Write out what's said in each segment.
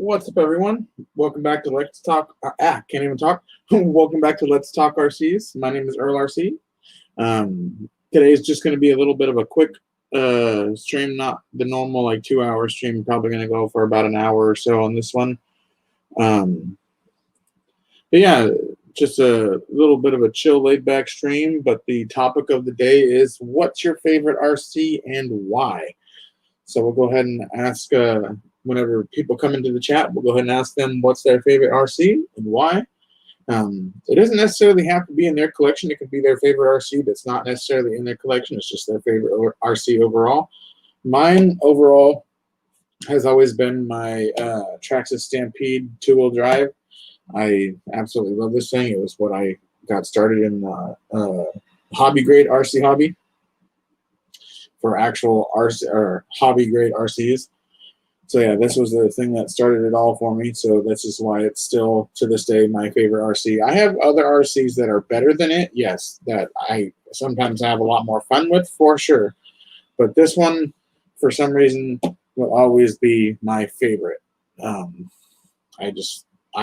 What's up, everyone? Welcome back to Let's Talk. Can't even talk. Welcome back to Let's Talk RCs. My name is Earl RC. Today is just going to be a little bit of a quick stream, not the normal 2-hour stream. Probably going to go for about an hour or so on this one. But yeah, just a little bit of a chill, laid-back stream. But the topic of the day is, what's your favorite RC and why? So we'll go ahead and ask. Whenever people come into the chat, we'll go ahead and ask them what's their favorite RC and why. It doesn't necessarily have to be in their collection. It could be their favorite RC that's not necessarily in their collection. It's just their favorite RC overall. Mine overall has always been my Traxxas Stampede 2-wheel drive. I absolutely love this thing. It was what I got started in hobby grade RC hobby for actual RC or hobby grade RCs. So yeah, this was the thing that started it all for me. So this is why it's still, to this day, my favorite RC. I have other RCs that are better than it, yes, that I sometimes have a lot more fun with, for sure. But this one, for some reason, will always be my favorite. I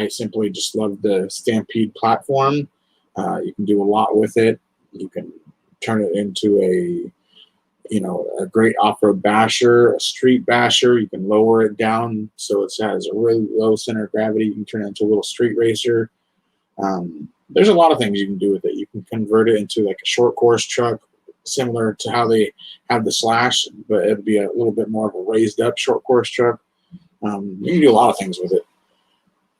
simply just love the Stampede platform. You can do a lot with it. You can turn it into a great off-road basher, a street basher. You can lower it down so it has a really low center of gravity. You can turn it into a little street racer. There's a lot of things you can do with it. You can convert it into like a short course truck, similar to how they have the Slash, but it'd be a little bit more of a raised up short course truck. You can do a lot of things with it.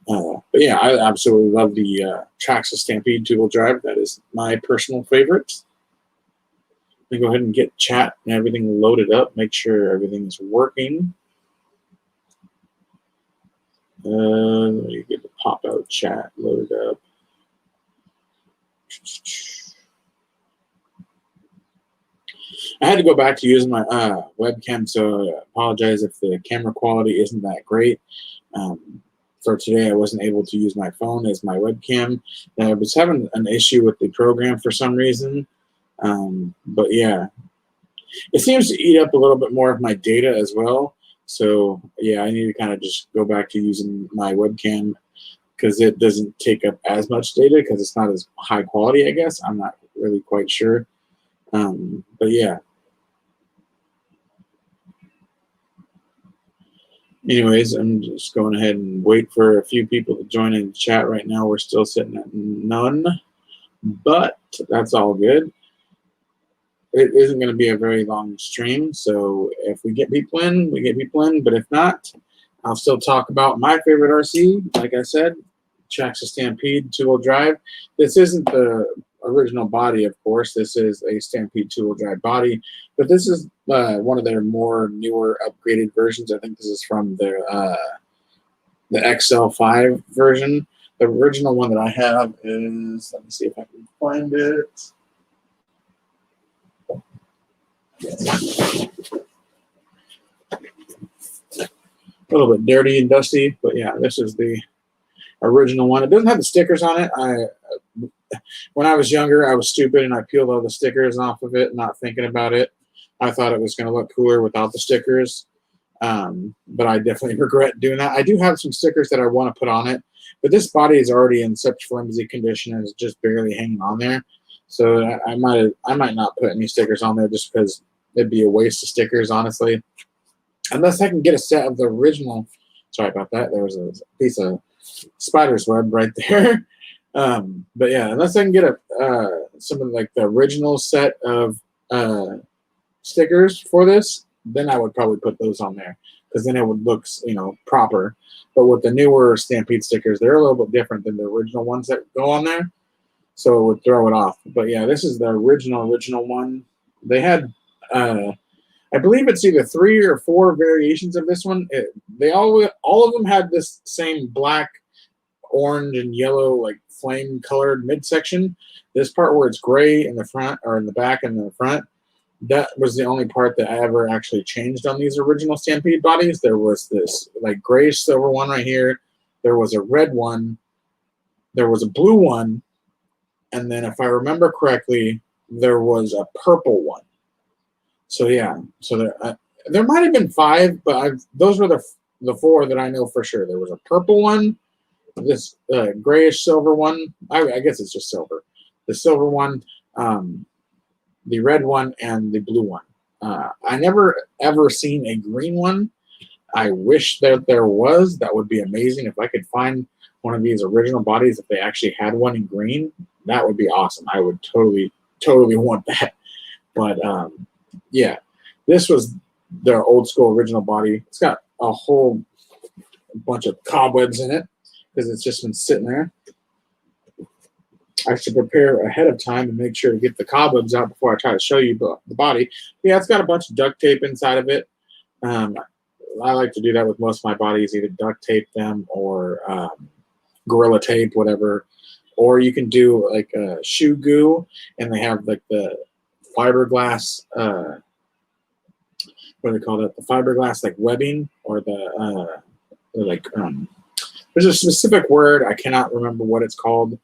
But yeah, I absolutely love the Traxxas Stampede 2-wheel drive. That is my personal favorite. Let me go ahead and get chat and everything loaded up. Make sure everything is working. Let me get the pop-out chat loaded up. I had to go back to using my webcam, so I apologize if the camera quality isn't that great. For today, I wasn't able to use my phone as my webcam. I was having an issue with the program for some reason. But yeah, it seems to eat up a little bit more of my data as well. So yeah, I need to kind of just go back to using my webcam because it doesn't take up as much data because it's not as high quality, I guess. I'm not really quite sure. But yeah. Anyways, I'm just going ahead and wait for a few people to join in the chat right now. We're still sitting at none, but that's all good. It isn't going to be a very long stream, so if we get people in, we get people in. But if not, I'll still talk about my favorite RC. Like I said, Traxxas Stampede 2-wheel drive. This isn't the original body, of course. This is a Stampede 2-wheel drive body, but this is one of their more newer, upgraded versions. I think this is from their the XL5 version. The original one that I have is, let me see if I can find it. A little bit dirty and dusty, but yeah, this is the original one. It doesn't have the stickers on it. When I was younger, I was stupid and I peeled all the stickers off of it, not thinking about it. I thought it was going to look cooler without the stickers, but I definitely regret doing that. I do have some stickers that I want to put on it, but this body is already in such flimsy condition and is just barely hanging on there. So I might not put any stickers on there just because it'd be a waste of stickers, honestly. Unless I can get a set of the original. Sorry about that. There was a piece of spider's web right there. But yeah, unless I can get some of the original set of stickers for this, then I would probably put those on there because then it would look proper. But with the newer Stampede stickers, they're a little bit different than the original ones that go on there. So it would throw it off. But yeah, this is the original one. They had, I believe it's either 3 or 4 variations of this one. All of them had this same black, orange, and yellow flame colored midsection. This part where it's gray in the front or in the back and the front, that was the only part that I ever actually changed on these original Stampede bodies. There was this gray silver one right here. There was a red one. There was a blue one. And then, if I remember correctly, there was a purple one. So yeah, so there might have been 5, but those were the the four that I know for sure. There was a purple one, this grayish silver one. I guess it's just silver. The silver one, the red one, and the blue one. I never ever seen a green one. I wish that there was. That would be amazing. If I could find one of these original bodies, if they actually had one in green, that would be awesome. I would totally want that. But yeah, this was their old school original body. It's got a whole bunch of cobwebs in it because it's just been sitting there. I should prepare ahead of time and make sure to get the cobwebs out before I try to show you the body. Yeah, it's got a bunch of duct tape inside of it. I like to do that with most of my bodies, either duct tape them or Gorilla Tape, whatever. Or you can do like a shoe goo, and they have like the fiberglass, what do they call it? The fiberglass like webbing, or the there's a specific word, I cannot remember what it's called.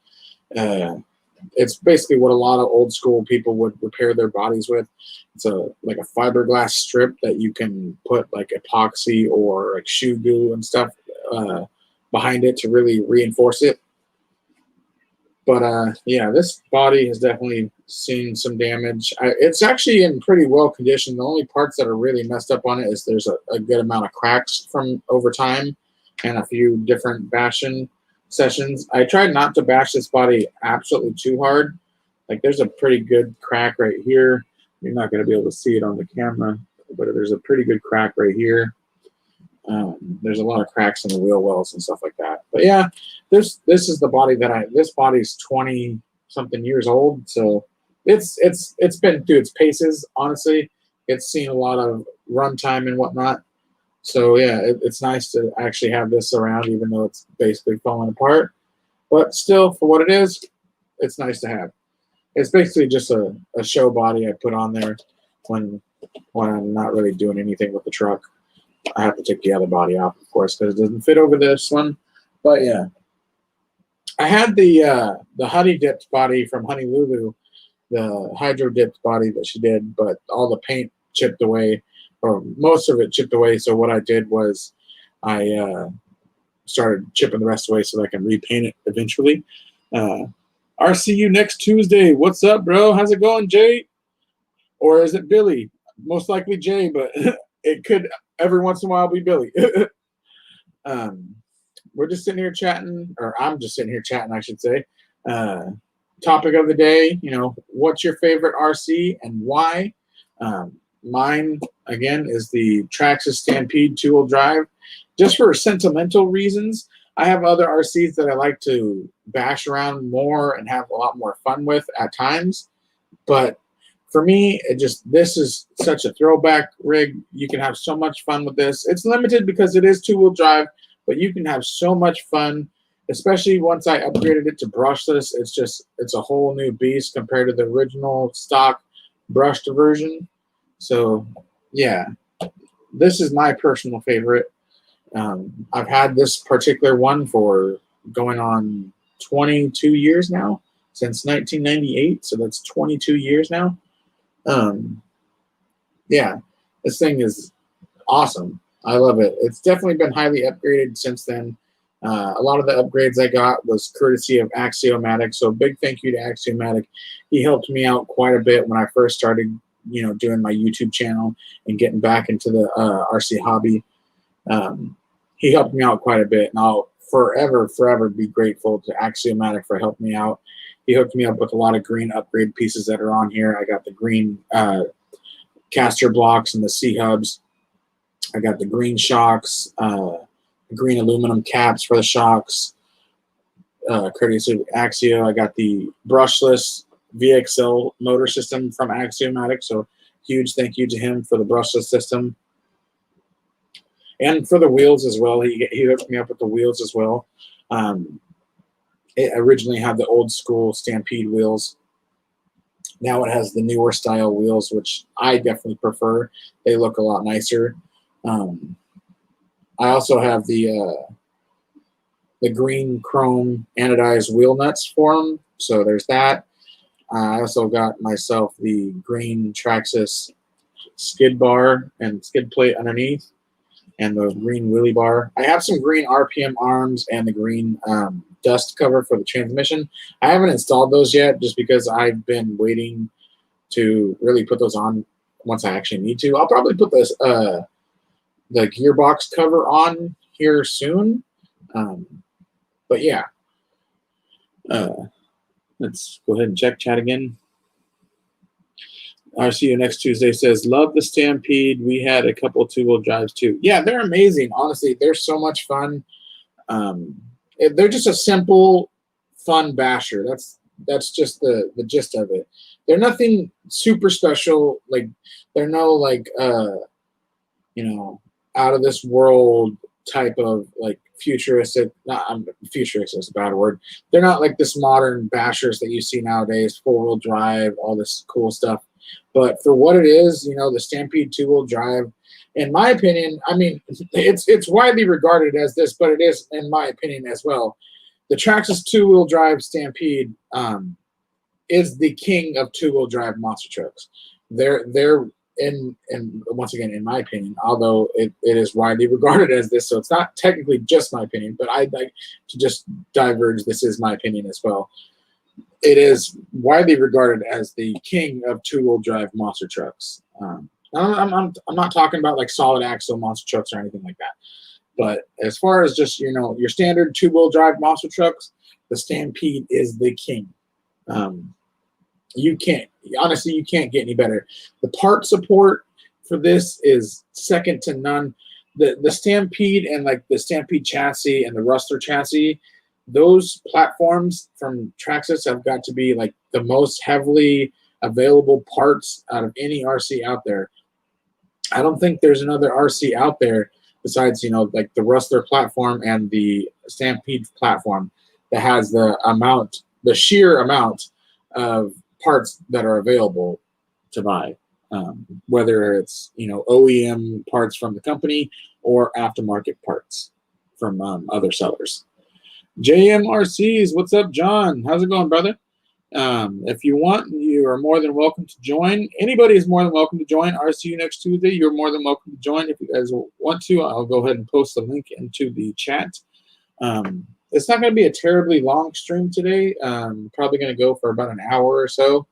It's basically what a lot of old school people would repair their bodies with. It's like a fiberglass strip that you can put like epoxy or like shoe glue and stuff behind it to really reinforce it. But yeah, this body has definitely seen some damage. It's actually in pretty well condition. The only parts that are really messed up on it is there's a good amount of cracks from over time and a few different bashing sessions. I tried not to bash this body absolutely too hard. Like there's a pretty good crack right here. You're not going to be able to see it on the camera, but there's a pretty good crack right here. There's a lot of cracks in the wheel wells and stuff like that. But yeah, this is the body that this body's 20 something years old, so it's been through its paces. Honestly, it's seen a lot of runtime and whatnot. So yeah, it's nice to actually have this around, even though it's basically falling apart. But still, for what it is, it's nice to have. It's basically just a show body I put on there when I'm not really doing anything with the truck. I have to take the other body off, of course, because it doesn't fit over this one. But yeah, I had the honey dipped body from Honey Lulu, the hydro dipped body that she did, but all the paint chipped away, or most of it chipped away. So what I did was I started chipping the rest away so that I can repaint it eventually. RCU next Tuesday. What's up, bro? How's it going, Jay? Or is it Billy? Most likely Jay, but it could every once in a while be Billy. We're just sitting here chatting, or I'm just sitting here chatting, I should say. Topic of the day, what's your favorite RC and why? Mine, again, is the Traxxas Stampede 2-wheel drive. Just for sentimental reasons, I have other RCs that I like to bash around more and have a lot more fun with at times. But for me, this is such a throwback rig. You can have so much fun with this. It's limited because it is 2-wheel drive, but you can have so much fun, especially once I upgraded it to brushless. It's a whole new beast compared to the original stock brushed version. So yeah, this is my personal favorite. I've had this particular one for going on 22 years now, since 1998. So that's 22 years now. Yeah, this thing is awesome. I love it. It's definitely been highly upgraded since then. A lot of the upgrades I got was courtesy of Axiomatic. So big thank you to Axiomatic. He helped me out quite a bit when I first started, doing my YouTube channel and getting back into the RC hobby. He helped me out quite a bit, and I'll forever be grateful to Axiomatic for helping me out. He hooked me up with a lot of green upgrade pieces that are on here. I got the green caster blocks and the C-hubs. I got the green shocks, green aluminum caps for the shocks, courtesy of Axio. I got the brushless VXL motor system from Axiomatic, so huge thank you to him for the brushless system. And for the wheels as well. He hooked me up with the wheels as well. It originally had the old school Stampede wheels. Now it has the newer style wheels, which I definitely prefer. They look a lot nicer. I also have the green chrome anodized wheel nuts for them. So there's that. I also got myself the green Traxxas skid bar and skid plate underneath. and the green wheelie bar. I have some green RPM arms and the green dust cover for the transmission. I haven't installed those yet just because I've been waiting to really put those on once I actually need to. I'll probably put this the gearbox cover on here soon. But yeah, let's go ahead and check chat again. I'll see you next Tuesday says, love the Stampede. We had a couple two-wheel drives too. Yeah, they're amazing. Honestly, they're so much fun. They're just a simple, fun basher. That's just the gist of it. They're nothing super special. Like they're no like out of this world type of like futuristic. Not futuristic is a bad word. They're not like this modern bashers that you see nowadays. 4-wheel drive, all this cool stuff. But for what it is, the Stampede 2-wheel drive, in my opinion, I mean, it's widely regarded as this, but it is, in my opinion, as well. The Traxxas 2-wheel drive Stampede is the king of 2-wheel drive monster trucks. They're and once again, in my opinion, although it is widely regarded as this, so it's not technically just my opinion, but I'd like to just diverge. This is my opinion as well. It is widely regarded as the king of 2-wheel drive monster trucks. I'm not talking about like solid axle monster trucks or anything like that. But as far as just your standard 2-wheel drive monster trucks, the Stampede is the king. You can't get any better. The part support for this is second to none. The Stampede and like the Stampede chassis and the Rustler chassis, those platforms from Traxxas have got to be like the most heavily available parts out of any RC out there. I don't think there's another RC out there besides, like the Rustler platform and the Stampede platform that has the sheer amount of parts that are available to buy, whether it's, OEM parts from the company or aftermarket parts from other sellers. JMRCs, what's up, John? How's it going, brother? If you want, you are more than welcome to join. Anybody is more than welcome to join. RCU next Tuesday, you're more than welcome to join. If you guys want to, I'll go ahead and post the link into the chat. It's not going to be a terribly long stream today. Probably going to go for about an hour or so.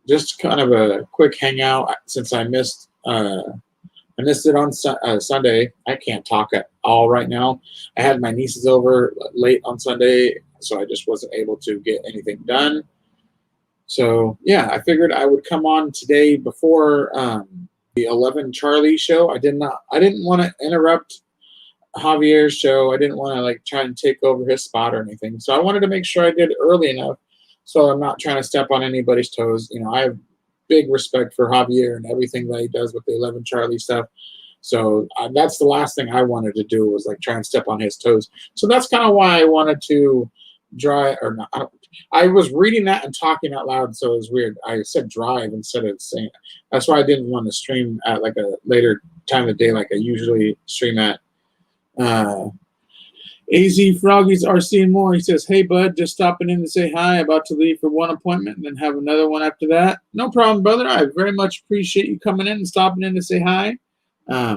Just kind of a quick hangout since I missed it on Sunday. I can't talk at all right now. I had my nieces over late on Sunday, so I just wasn't able to get anything done. So yeah, I figured I would come on today before the 11 Charlie show. I didn't want to interrupt Javier's show. I didn't want to like try and take over his spot or anything. So I wanted to make sure I did it early enough so I'm not trying to step on anybody's toes. I have big respect for Javier and everything that he does with the 11 Charlie stuff. So that's the last thing I wanted to do was like try and step on his toes. So that's kind of why I wanted to I was reading that and talking out loud, so it was weird. I said drive instead of saying. That's why I didn't want to stream at like a later time of day like I usually stream at. AZ Froggies RC and more. He says, hey, bud, just stopping in to say hi. About to leave for one appointment and then have another one after that. No problem, brother. I very much appreciate you coming in and stopping in to say hi. I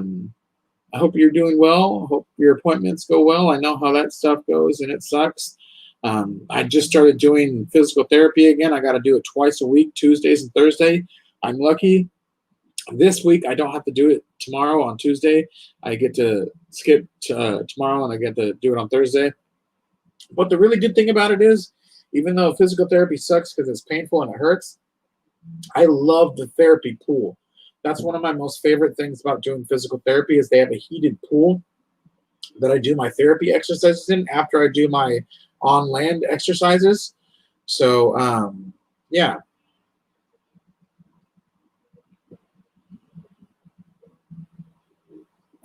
hope you're doing well. I hope your appointments go well. I know how that stuff goes, and it sucks. I just started doing physical therapy again. I got to do it twice a week, Tuesdays and Thursday. I'm lucky. This week, I don't have to do it tomorrow on Tuesday. I get to skip tomorrow, and I get to do it on Thursday. But the really good thing about it is, even though physical therapy sucks because it's painful and it hurts, I love the therapy pool. That's one of my most favorite things about doing physical therapy is they have a heated pool that I do my therapy exercises in after I do my on-land exercises. So, yeah.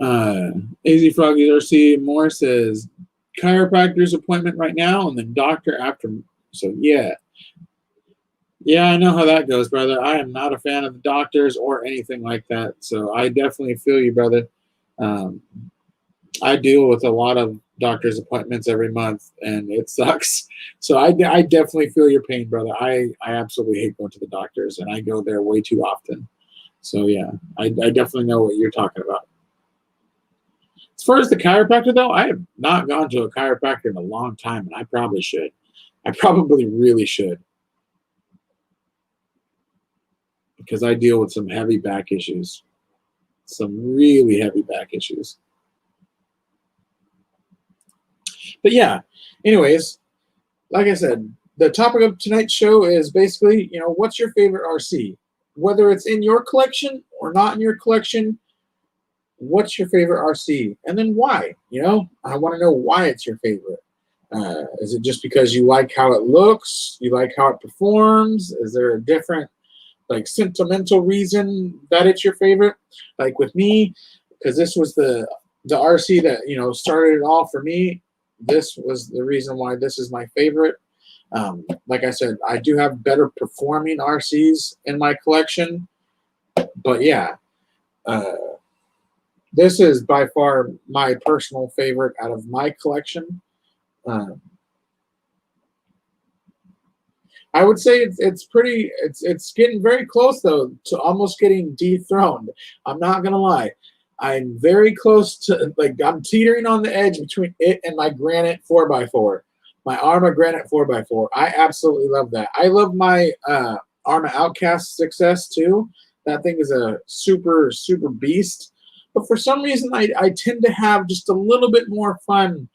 AZ Froggy RC Moore says chiropractor's appointment right now and then doctor after. So yeah, I know how that goes, brother. I am not a fan of the doctors or anything like that. So I definitely feel you, brother. I deal with a lot of doctor's appointments every month, and it sucks. So I definitely feel your pain, brother. I absolutely hate going to the doctors, and I go there way too often. So yeah, I definitely know what you're talking about. As far as the chiropractor, though, I have not gone to a chiropractor in a long time, and I probably should. I probably really should, because I deal with some heavy back issues, some really heavy back issues. But yeah, anyways, like I said, the topic of tonight's show is basically, what's your favorite RC? Whether it's in your collection or not in your collection, what's your favorite RC? And then why? I want to know why it's your favorite. Is it just because you like how it looks? You like how it performs? Is there a different, sentimental reason that it's your favorite? Like with me, because this was the RC that, started it all for me. This was the reason why this is my favorite. Like I said, I do have better performing RCs in my collection. But yeah, this is by far my personal favorite out of my collection. I would say it's getting very close, though, to almost getting dethroned. I'm not going to lie. I'm very close to, I'm teetering on the edge between it and my granite 4x4, my Arma granite 4x4. I absolutely love that. I love my Arma Outcast 6S too. That thing is a super, super beast. But for some reason, I tend to have just a little bit more fun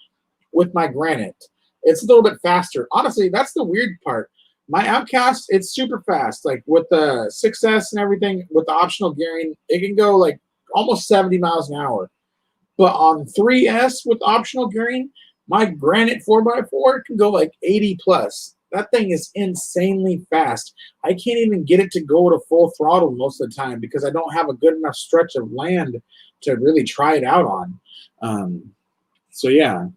with my granite. It's a little bit faster. Honestly, that's the weird part. My Outcast, it's super fast. Like with the 6S and everything, with the optional gearing, it can go almost 70 miles an hour. But on 3S with optional gearing, my Granite 4x4 can go 80 plus. That thing is insanely fast. I can't even get it to go to full throttle most of the time because I don't have a good enough stretch of land to really try it out on. So yeah,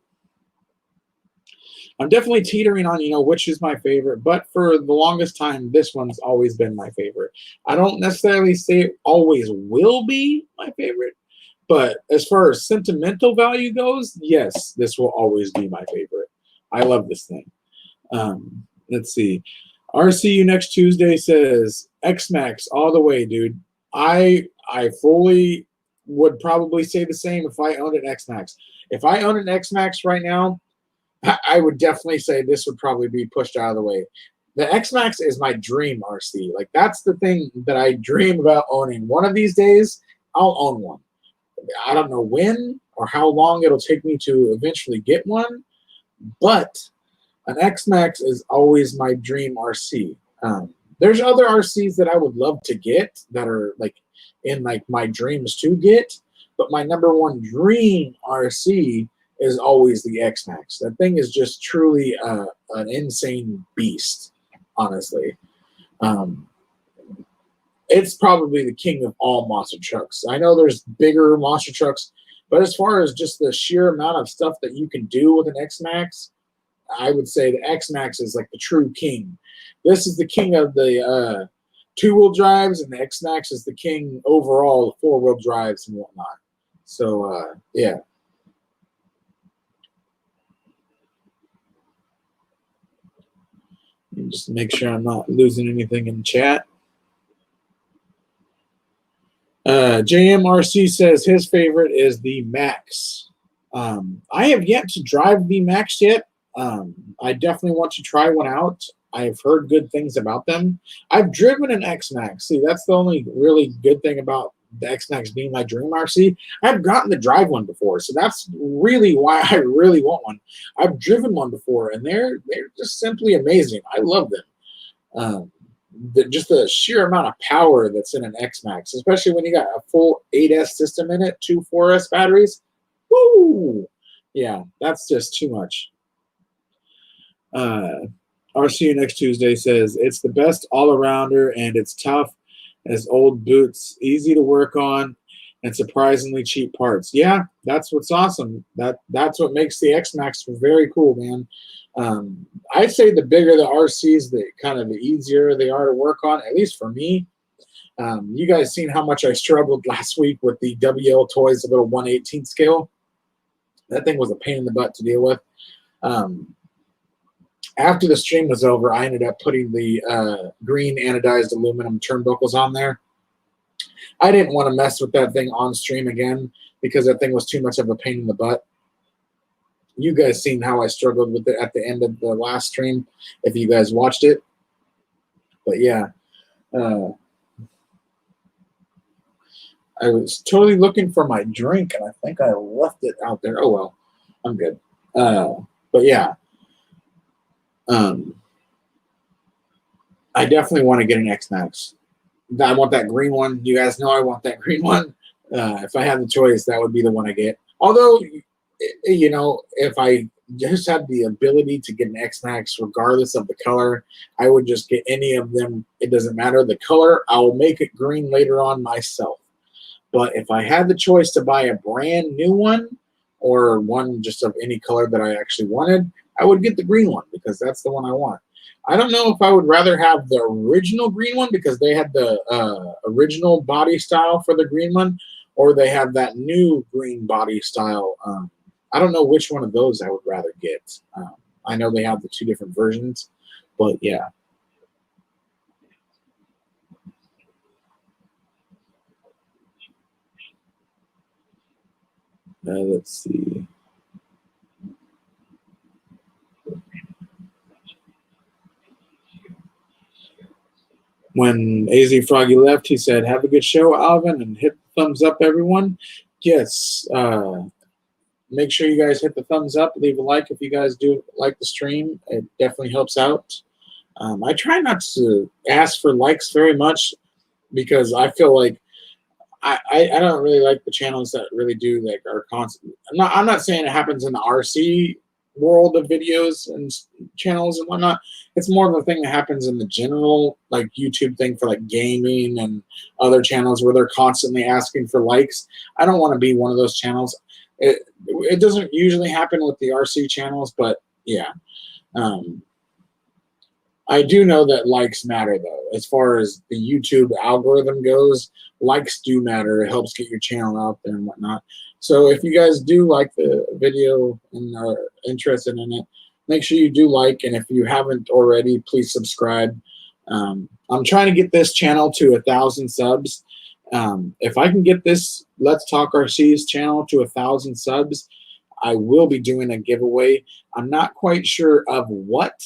I'm definitely teetering on, which is my favorite. But for the longest time, this one's always been my favorite. I don't necessarily say it always will be my favorite. But as far as sentimental value goes, yes, this will always be my favorite. I love this thing. Let's see. RCU next Tuesday says X-Max all the way, dude. I fully would probably say the same if I owned an X-Max. If I owned an X-Max right now, I would definitely say this would probably be pushed out of the way. The X-Max is my dream RC. That's the thing that I dream about owning. One of these days, I'll own one. I don't know when or how long it'll take me to eventually get one, but an X-Max is always my dream RC. There's other RCs that I would love to get that are in my dreams to get, but my number one dream RC is always the X-Max. That thing is just truly an insane beast, honestly. It's probably the king of all monster trucks. I know there's bigger monster trucks, but as far as just the sheer amount of stuff that you can do with an X-Max, I would say the X-Max is the true king. This is the king of the two-wheel drives, and the X-Max is the king overall of four-wheel drives and whatnot. So, yeah. Just make sure I'm not losing anything in chat. JMRC says his favorite is the Max. I have yet to drive the Max yet. I definitely want to try one out. I've heard good things about them. I've driven an X-Max. See, that's the only really good thing about the X-Max being my dream RC. I've gotten to drive one before, so that's really why I really want one. I've driven one before, and they're just simply amazing. I love them. Just the sheer amount of power that's in an X-Max, especially when you got a full 8S system in it, 2 4S batteries. Woo! Yeah, that's just too much. RCU next Tuesday says it's the best all-arounder and it's tough as old boots, easy to work on, and surprisingly cheap parts. Yeah, that's what's awesome. That's what makes the X-Max very cool, man. I'd say the bigger the RCs, the easier they are to work on, at least for me. You guys seen how much I struggled last week with the WL Toys, the little 1/18 scale. That thing was a pain in the butt to deal with. After the stream was over, I ended up putting the green anodized aluminum turnbuckles on there. I didn't want to mess with that thing on stream again because that thing was too much of a pain in the butt. You guys seen how I struggled with it at the end of the last stream, if you guys watched it. But yeah, I was totally looking for my drink, and I think I left it out there. Oh, well, I'm good. But yeah, I definitely want to get an X-Max. I want that green one. You guys know I want that green one. If I had the choice, that would be the one I get. Although, you know, if I just had the ability to get an X-Max regardless of the color, I would just get any of them. It doesn't matter the color. I'll make it green later on myself. But if I had the choice to buy a brand new one or one just of any color that I actually wanted, I would get the green one because that's the one I want. I don't know if I would rather have the original green one because they had the original body style for the green one, or they have that new green body style. I don't know which one of those I would rather get. I know they have the two different versions, but yeah. Let's see. When AZ Froggy left, he said, "Have a good show, Alvin, and hit the thumbs up, everyone." Yes. Make sure you guys hit the thumbs up, leave a like if you guys do like the stream. It definitely helps out. I try not to ask for likes very much because I feel like I don't really like the channels that really do like are constant. I'm not saying it happens in the RC world of videos and channels and whatnot. It's more of a thing that happens in the general like YouTube thing for like gaming and other channels where they're constantly asking for likes. I don't want to be one of those channels. It doesn't usually happen with the RC channels, but yeah. I do know that likes matter, though. As far as the YouTube algorithm goes, likes do matter. It helps get your channel out there and whatnot. So if you guys do like the video and are interested in it, make sure you do like. And if you haven't already, please subscribe. I'm trying to get this channel to 1,000 subs. If I can get this Let's Talk RC's channel to 1,000 subs, I will be doing a giveaway. I'm not quite sure of what,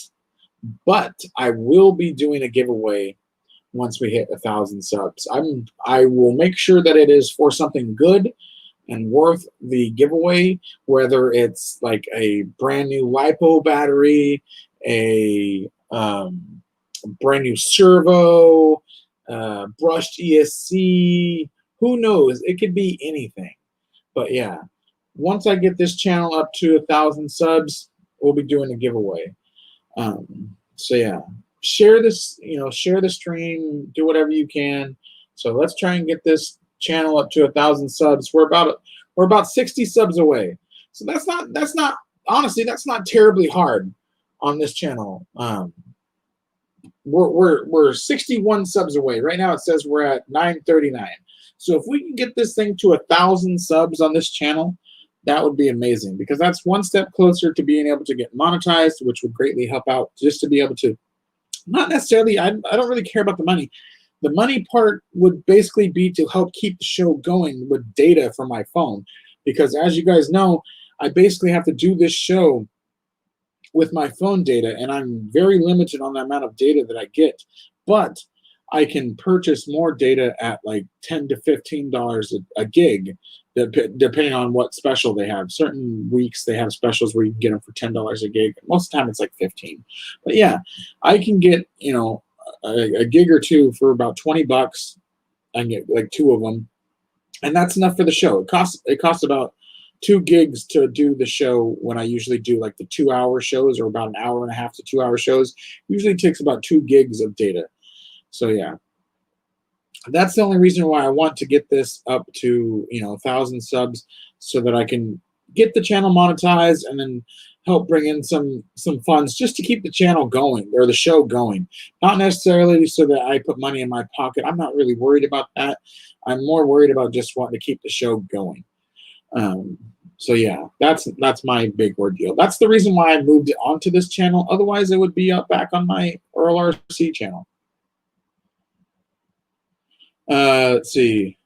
but I will be doing a giveaway once we hit 1,000 subs. I will make sure that it is for something good and worth the giveaway, whether it's like a brand new LiPo battery, a brand new servo, brushed ESC, who knows? It could be anything. But yeah, once I get this channel up to 1,000 subs, we'll be doing a giveaway. So yeah, share this, share the stream, do whatever you can. So let's try and get this channel up to 1,000 subs. We're about 60 subs away. So that's not honestly, that's not terribly hard on this channel. We're 61 subs away. Right now it says we're at 939. So if we can get this thing to 1,000 subs on this channel, that would be amazing because that's one step closer to being able to get monetized, which would greatly help out just to be able to, not necessarily, I don't really care about the money. The money part would basically be to help keep the show going with data from my phone because as you guys know, I basically have to do this show with my phone data and I'm very limited on the amount of data that I get, but I can purchase more data at like $10 to $15 a gig, depending on what special they have. Certain weeks they have specials where you can get them for $10 a gig. Most of the time it's like 15. But yeah, I can get a gig or two for about $20. I can get like 2 of them, and that's enough for the show. It costs about 2 gigs to do the show when I usually do like the 2-hour shows or about 1.5 to 2 hour shows. Usually takes about 2 gigs of data. So yeah, that's the only reason why I want to get this up to 1,000 subs so that I can get the channel monetized and then help bring in some funds just to keep the channel going or the show going. Not necessarily so that I put money in my pocket. I'm not really worried about that. I'm more worried about just wanting to keep the show going. So yeah, that's my big ordeal. That's the reason why I moved it onto this channel. Otherwise, it would be up back on my Earl RC channel. Let's see.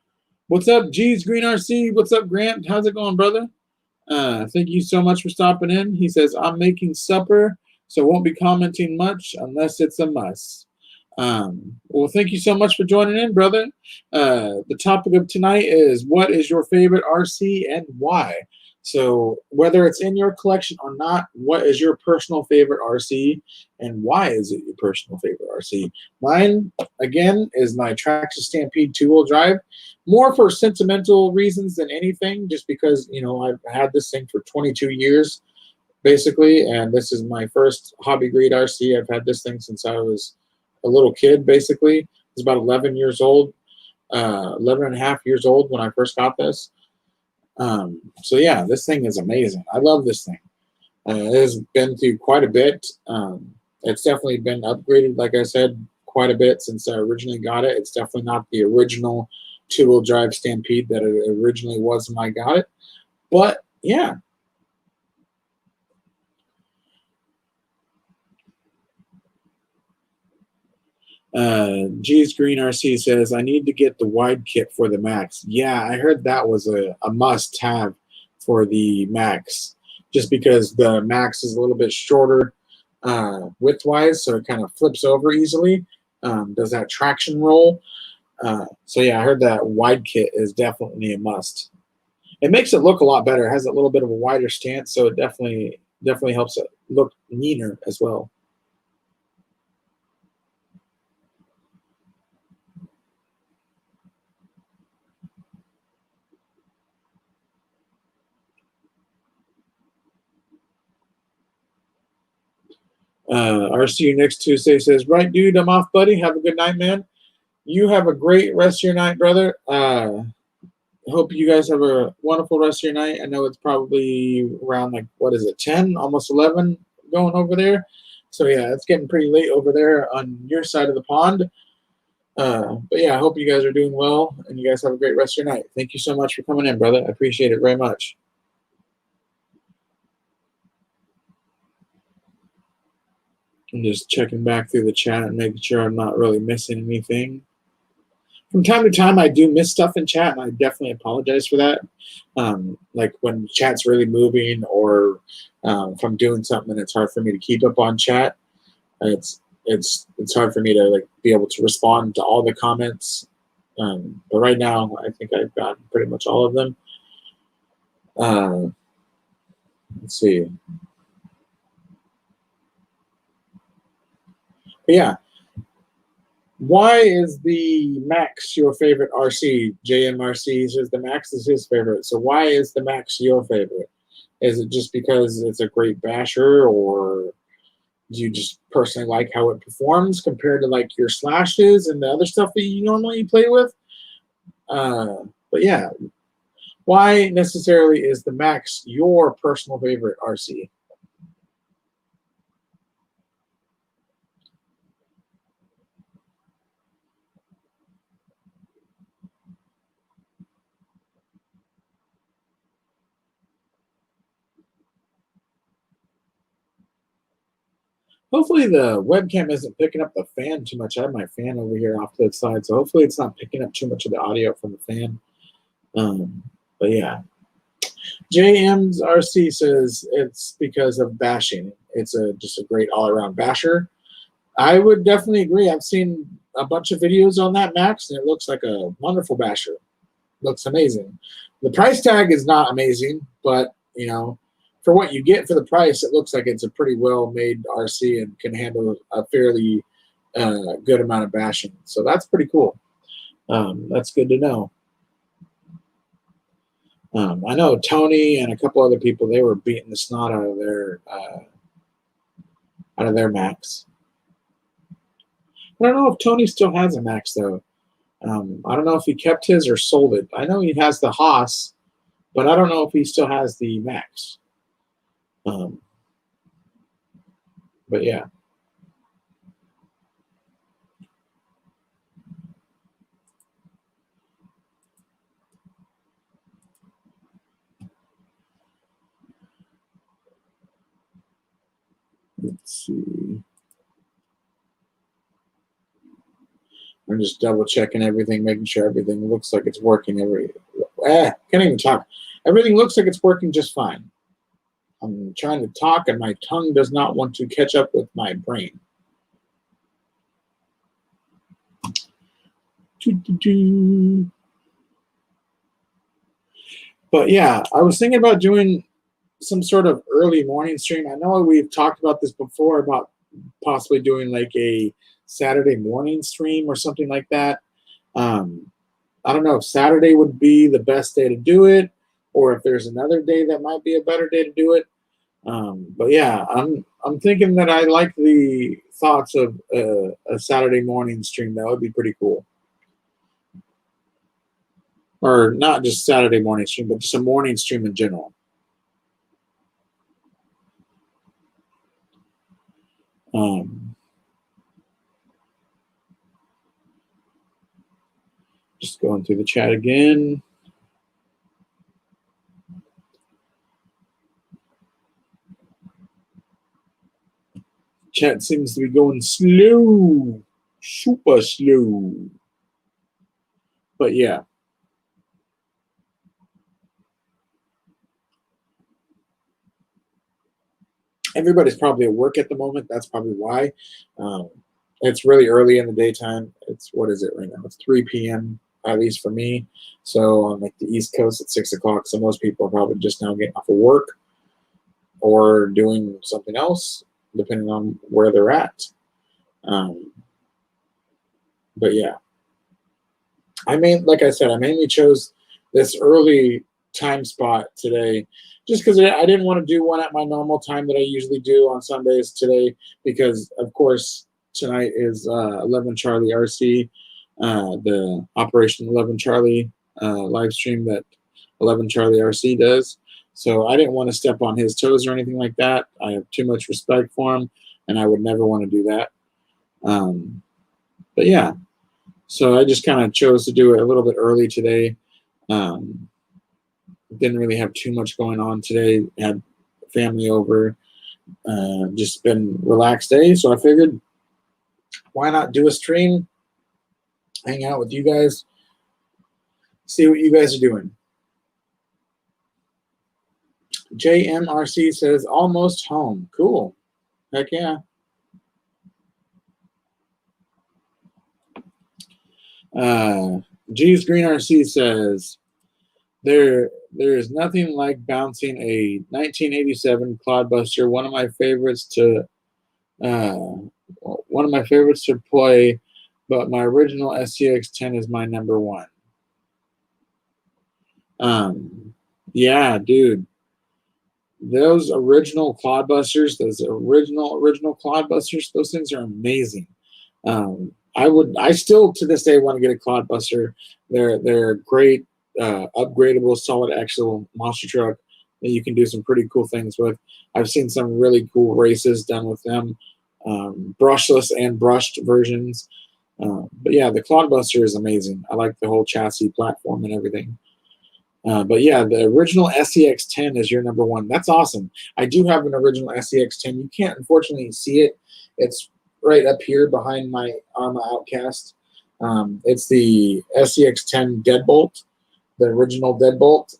What's up, G's Green RC? What's up, Grant? How's it going, brother? Thank you so much for stopping in. He says, I'm making supper, so won't be commenting much unless it's a must. Well, thank you so much for joining in, brother. The topic of tonight is what is your favorite RC and why? So, whether it's in your collection or not, what is your personal favorite RC and why is it your personal favorite RC? Mine, again, is my Traxxas Stampede two-wheel drive, more for sentimental reasons than anything, just because, I've had this thing for 22 years, basically, and this is my first hobby grade RC. I've had this thing since I was a little kid, basically. I was about 11 years old, 11 and a half years old when I first got this. So yeah, this thing is amazing. I love this thing. It has been through quite a bit. It's definitely been upgraded, like I said, quite a bit since I originally got it. It's definitely not the original two-wheel drive Stampede that it originally was when I got it. But yeah. G's Green RC says, I need to get the wide kit for the Max. Yeah, I heard that was a must-have for the Max, just because the Max is a little bit shorter width-wise, so it kind of flips over easily, does that traction roll. So yeah, I heard that wide kit is definitely a must. It makes it look a lot better. It has a little bit of a wider stance, so it definitely helps it look neater as well. RCU next Tuesday says, right, dude, I'm off, buddy. Have a good night, man. You have a great rest of your night, brother. Hope you guys have a wonderful rest of your night. I know it's probably around, like, what is it, 10, almost 11 going over there. So, yeah, it's getting pretty late over there on your side of the pond. But, yeah, I hope you guys are doing well, and you guys have a great rest of your night. Thank you so much for coming in, brother. I appreciate it very much. I'm just checking back through the chat and making sure I'm not really missing anything. From time to time, I do miss stuff in chat, and I definitely apologize for that. Like when chat's really moving, or if I'm doing something and it's hard for me to keep up on chat, it's hard for me to like be able to respond to all the comments. But right now, I think I've gotten pretty much all of them. Let's see. But yeah. Why is the Max your favorite RC? JMRC says the Max is his favorite. So why is the Max your favorite? Is it just because it's a great basher, or do you just personally like how it performs compared to like your slashes and the other stuff that you normally play with? But yeah, why necessarily is the Max your personal favorite RC? Hopefully the webcam isn't picking up the fan too much. I have my fan over here off to the side, so hopefully it's not picking up too much of the audio from the fan. But yeah, JM's RC says it's because of bashing. It's just a great all-around basher. I would definitely agree. I've seen a bunch of videos on that Max, and it looks like a wonderful basher. Looks amazing. The price tag is not amazing, but for what you get for the price, it looks like it's a pretty well-made RC and can handle a fairly good amount of bashing. So that's pretty cool. That's good to know. I know Tony and a couple other people, they were beating the snot out of their Max. I don't know if Tony still has a Max though. I don't know if he kept his or sold it. I know he has the Haas, but I don't know if he still has the Max. But yeah. Let's see. I'm just double checking everything, making sure everything looks like it's working. Can't even talk. Everything looks like it's working just fine. I'm trying to talk and my tongue does not want to catch up with my brain. But yeah, I was thinking about doing some sort of early morning stream. I know we've talked about this before about possibly doing like a Saturday morning stream or something like that. I don't know if Saturday would be the best day to do it, or if there's another day that might be a better day to do it. But yeah, I'm thinking that I like the thoughts of a Saturday morning stream. That would be pretty cool. Or not just Saturday morning stream, but just a morning stream in general. Just going through the chat again. Chat seems to be going slow, super slow. But yeah. Everybody's probably at work at the moment. That's probably why. It's really early in the daytime. What is it right now? It's 3 p.m. at least for me. So on like the East Coast at 6 o'clock. So most people are probably just now getting off of work or doing something else, depending on where they're at. But yeah, like I said, I mainly chose this early time spot today just because I didn't want to do one at my normal time that I usually do on Sundays today, because of course tonight is 11 Charlie RC, the Operation 11 Charlie live stream that 11 Charlie RC does. So I didn't want to step on his toes or anything like that. I have too much respect for him, and I would never want to do that. But yeah, so I just kind of chose to do it a little bit early today. Didn't really have too much going on today. Had family over. Just been relaxed day. So I figured, why not do a stream, hang out with you guys, see what you guys are doing. JMRC says, almost home. Cool. Heck yeah. G's Green RC says, there is nothing like bouncing a 1987 Clodbuster, one of my favorites to play, but my original SCX10 is my number one. Yeah, dude, those original Clodbusters, those original Clodbusters, those things are amazing. I still to this day want to get a Clodbuster. They're great, upgradable, solid axle monster truck that you can do some pretty cool things with. I've seen some really cool races done with them, brushless and brushed versions. But yeah, the Clodbuster is amazing. I like the whole chassis platform and everything. But yeah, the original SCX10 is your number one. That's awesome. I do have an original SCX10. You can't unfortunately see it. It's right up here behind my Arma Outcast. It's the SCX10 Deadbolt, the original Deadbolt.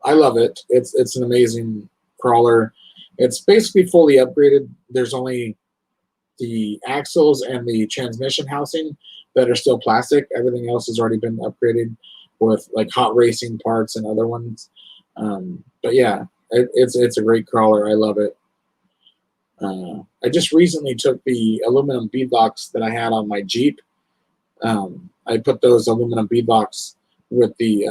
I love it. It's an amazing crawler. It's basically fully upgraded. There's only the axles and the transmission housing that are still plastic. Everything else has already been upgraded with like hot racing parts and other ones. But yeah, it's a great crawler. I love it. I just recently took the aluminum beadlocks that I had on my Jeep. I put those aluminum beadlocks with the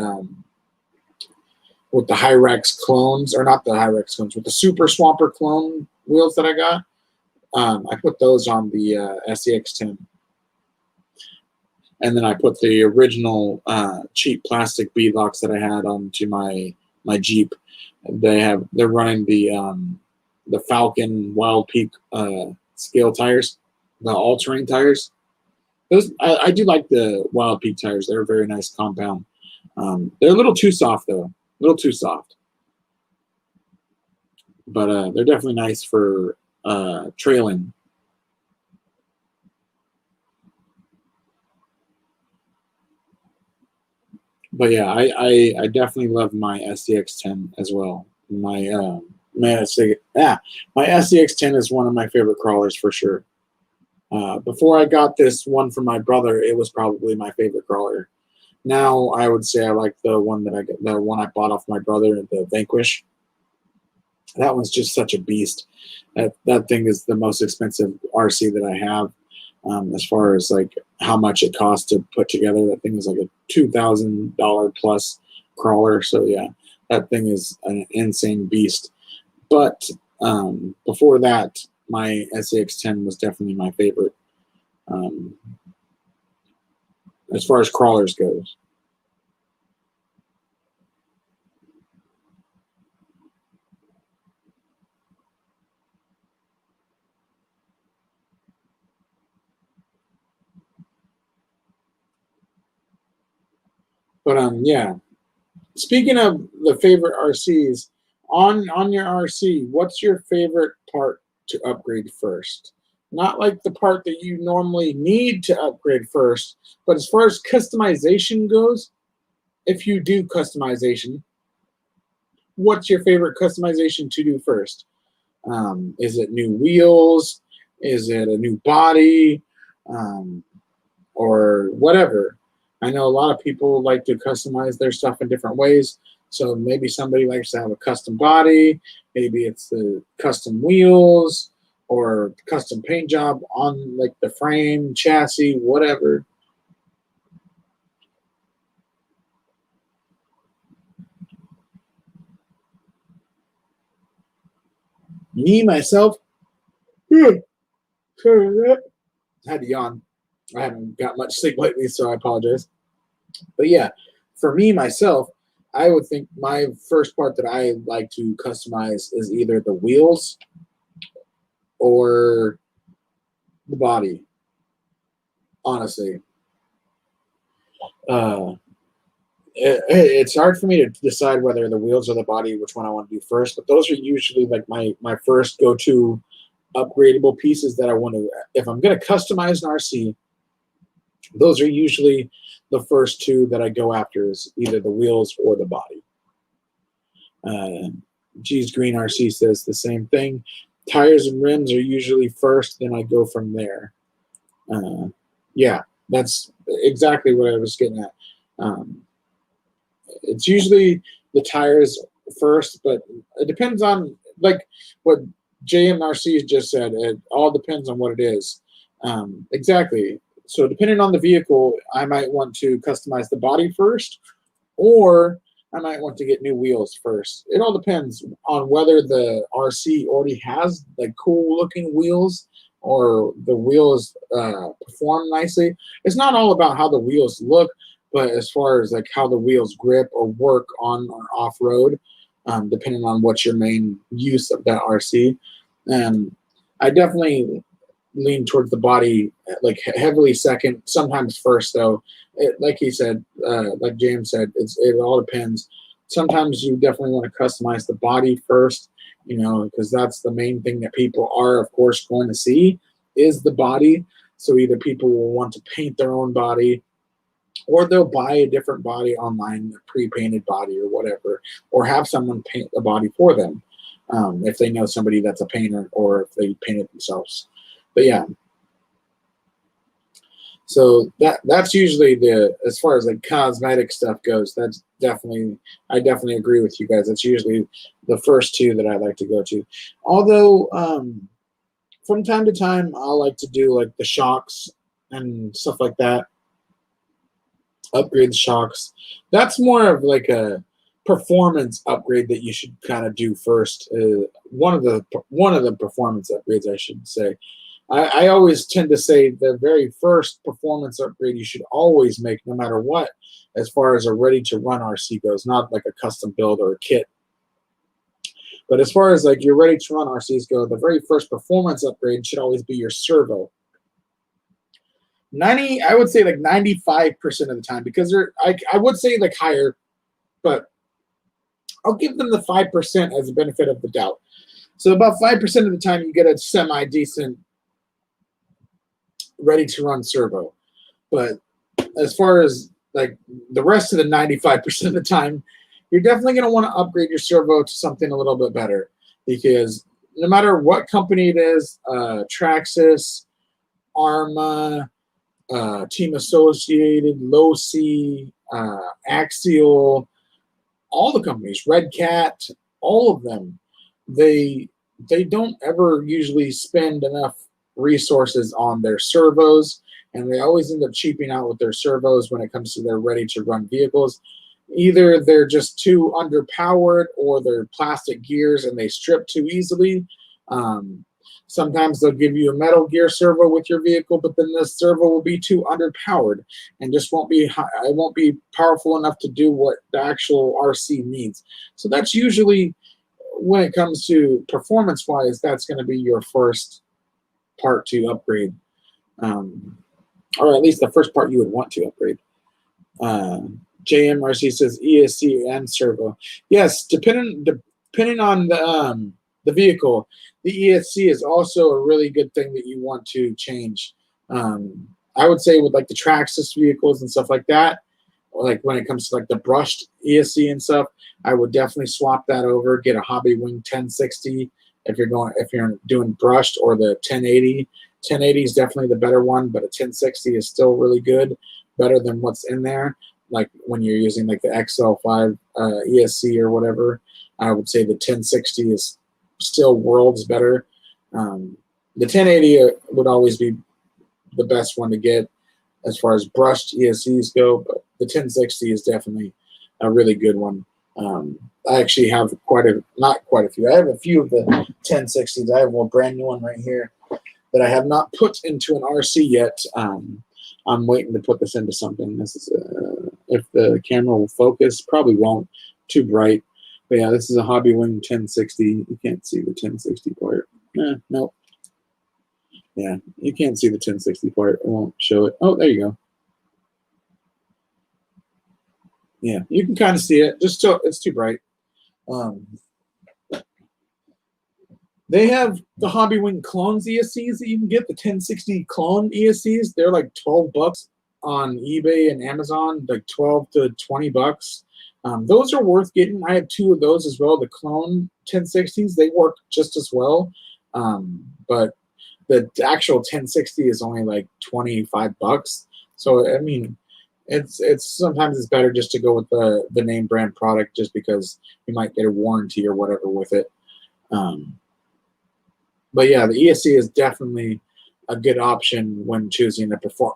Hyrex clones, or not the Hyrex clones, with the Super Swamper clone wheels that I got. I put those on the SCX10. And then I put the original cheap plastic beadlocks that I had onto my Jeep. They're running the Falcon Wild Peak scale tires, the all-terrain tires. Those I do like the Wild Peak tires. They're a very nice compound. They're a little too soft though, a little too soft. But they're definitely nice for trailing. But yeah, I definitely love my SDX10 as well. My SDX10 is one of my favorite crawlers for sure. Before I got this one from my brother, it was probably my favorite crawler. Now I would say I like the one I bought off my brother, the Vanquish. That one's just such a beast. That thing is the most expensive RC that I have. As far as like how much it costs to put together, that thing is like a $2,000 plus crawler. So yeah, that thing is an insane beast. But before that, my SAX10 was definitely my favorite um, as far as crawlers goes. But yeah. Speaking of the favorite RCs, on your RC, what's your favorite part to upgrade first? Not like the part that you normally need to upgrade first, but as far as customization goes, if you do customization, what's your favorite customization to do first? Is it new wheels? Is it a new body? Um, or whatever. I know a lot of people like to customize their stuff in different ways. So maybe somebody likes to have a custom body, maybe it's the custom wheels or custom paint job on like the frame, chassis, whatever. Me myself, sorry for that. I had to yawn. I haven't got much sleep lately, so I apologize. But yeah, for me myself, I would think my first part that I like to customize is either the wheels or the body. Honestly, uh, it's hard for me to decide whether the wheels or the body, which one I want to do first. But those are usually like my first go to upgradable pieces that I want to. If I'm going to customize an RC, those are usually the first two that I go after is either the wheels or the body. G's Green RC says the same thing. Tires and rims are usually first, then I go from there. Uh, yeah, that's exactly what I was getting at. Um, it's usually the tires first, but it depends on like what JMRC just said. It all depends on what it is. Exactly. So depending on the vehicle, I might want to customize the body first, or I might want to get new wheels first. It all depends on whether the RC already has like cool looking wheels or the wheels perform nicely. It's not all about how the wheels look, but as far as like how the wheels grip or work on or off road, depending on what your main use of that RC. And I definitely lean towards the body like heavily second, sometimes first though. Like he said, like James said, it all depends. Sometimes you definitely want to customize the body first, because that's the main thing that people are, of course, going to see is the body. So either people will want to paint their own body, or they'll buy a different body online, a pre-painted body or whatever, or have someone paint the body for them if they know somebody that's a painter or if they paint it themselves. But yeah, so that's usually as far as like cosmetic stuff goes. I definitely agree with you guys. That's usually the first two that I like to go to. Although from time to time I like to do like the shocks and stuff like that. Upgrade the shocks. That's more of like a performance upgrade that you should kind of do first. One of the performance upgrades, I should say. I always tend to say the very first performance upgrade you should always make, no matter what, as far as a ready-to-run RC goes, not like a custom build or a kit. But as far as like your ready-to-run RCs go, the very first performance upgrade should always be your servo. I would say like 95% of the time, because I would say like higher, but I'll give them the 5% as a benefit of the doubt. So about 5% of the time you get a semi-decent ready to run servo. But as far as like the rest of the 95% of the time, you're definitely going to want to upgrade your servo to something a little bit better, because no matter what company it is, Traxxas, Arma, Team Associated, Losi, Axial, all the companies, Red Cat, all of them, they don't ever usually spend enough resources on their servos, and they always end up cheaping out with their servos when it comes to their ready-to-run vehicles. Either they're just too underpowered, or they're plastic gears and they strip too easily. Sometimes they'll give you a metal gear servo with your vehicle, but then the servo will be too underpowered and just won't be high, it won't be powerful enough to do what the actual RC needs. So that's usually, when it comes to performance-wise, that's going to be your first part to upgrade, or at least the first part you would want to upgrade. JMRC says ESC and servo. Yes, depending on the vehicle, the ESC is also a really good thing that you want to change. I would say with like the Traxxas vehicles and stuff like that, like when it comes to like the brushed ESC and stuff, I would definitely swap that over. Get a Hobby Wing 1060 if you're doing brushed, or the 1080. 1080 is definitely the better one, but a 1060 is still really good, better than what's in there. Like when you're using like the XL5 ESC or whatever, I would say the 1060 is still worlds better. The 1080 would always be the best one to get as far as brushed ESCs go, but the 1060 is definitely a really good one. I actually have not quite a few. I have a few of the 1060s. I have one brand new one right here that I have not put into an RC yet. I'm waiting to put this into something. This is if the camera will focus, probably won't. Too bright. But yeah, this is a Hobby Wing 1060. You can't see the 1060 part. Nope. Yeah, you can't see the 1060 part. It won't show it. Oh, there you go. Yeah, you can kind of see it. Just so it's too bright. They have the Hobby Wing clones ESCs that you can get, the 1060 clone ESCs. They're like $12 on eBay and Amazon, like 12 to 20 bucks. Those are worth getting. I have two of those as well. The clone 1060s, they work just as well. But the actual 1060 is only like 25 bucks. So I mean, it's sometimes it's better just to go with the name brand product, just because you might get a warranty or whatever with it. But yeah, the ESC is definitely a good option when choosing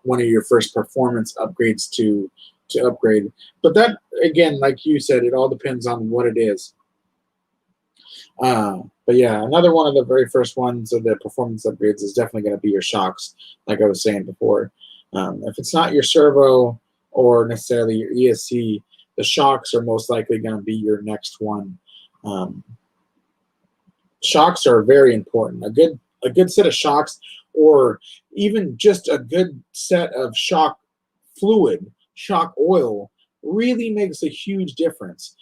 one of your first performance upgrades to upgrade. But that, again, like you said, it all depends on what it is. But yeah, another one of the very first ones of the performance upgrades is definitely going to be your shocks, like I was saying before. If it's not your servo or necessarily your ESC, the shocks are most likely going to be your next one. Shocks are very important. A good set of shocks, or even just a good set of shock fluid, shock oil, really makes a huge difference.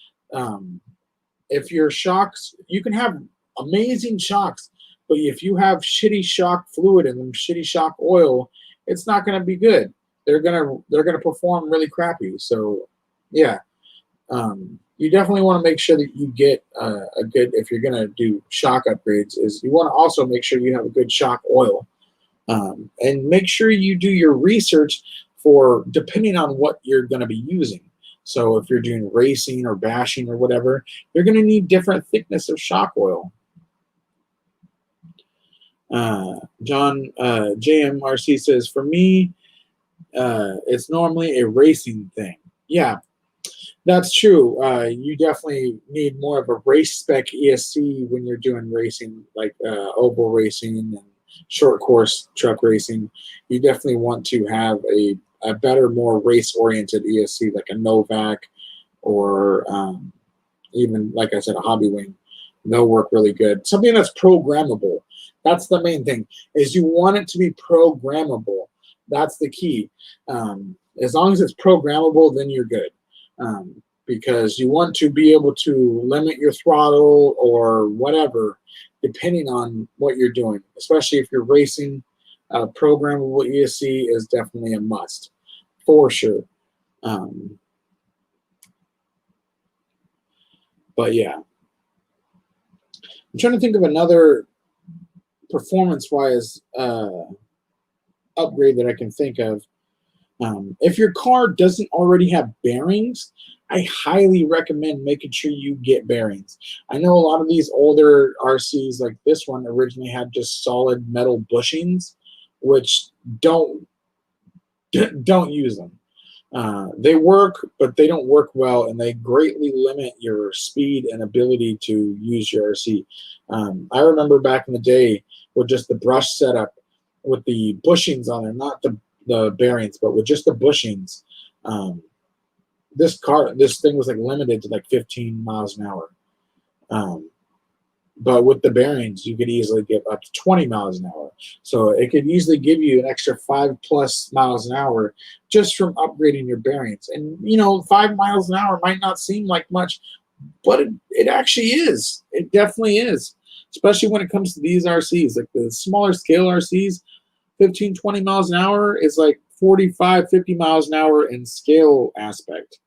If your shocks, you can have amazing shocks, but if you have shitty shock fluid in them, shitty shock oil, it's not going to be good. They're gonna perform really crappy. So, yeah. You definitely want to make sure that you get a good, if you're going to do shock upgrades, is you want to also make sure you have a good shock oil. And make sure you do your research for, depending on what you're going to be using. So if you're doing racing or bashing or whatever, you're going to need different thickness of shock oil. John JMRC says, for me, it's normally a racing thing. Yeah. That's true. You definitely need more of a race spec ESC when you're doing racing, like oval racing and short course truck racing. You definitely want to have a better, more race-oriented ESC, like a Novak, or even, like I said, a Hobby Wing. They'll work really good. Something that's programmable. That's the main thing, is you want it to be programmable. That's the key. As long as it's programmable, then you're good. Because you want to be able to limit your throttle or whatever, depending on what you're doing. Especially if you're racing, programmable ESC is definitely a must, for sure. But yeah, I'm trying to think of another performance-wise upgrade that I can think of. If your car doesn't already have bearings, I highly recommend making sure you get bearings. I know a lot of these older RCs, like this one, originally had just solid metal bushings, which don't use them. They work, but they don't work well, and they greatly limit your speed and ability to use your RC. I remember back in the day with just the brush setup with the bushings on there, not the bearings, but with just the bushings. This thing was like limited to like 15 miles an hour. But with the bearings, you could easily get up to 20 miles an hour. So it could easily give you an extra 5+ miles an hour just from upgrading your bearings. And, 5 miles an hour might not seem like much, but it actually is. It definitely is, especially when it comes to these RCs. Like the smaller scale RCs, 15, 20 miles an hour is like 45, 50 miles an hour in scale aspect.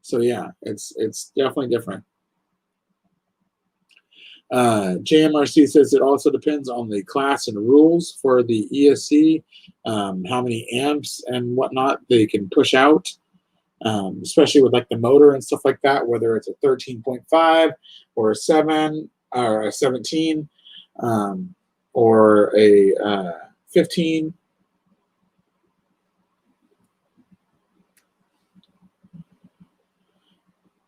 So yeah, it's definitely different. JMRC says it also depends on the class and rules for the ESC, how many amps and whatnot they can push out, especially with like the motor and stuff like that, whether it's a 13.5 or a 7 or a 17 or a 15.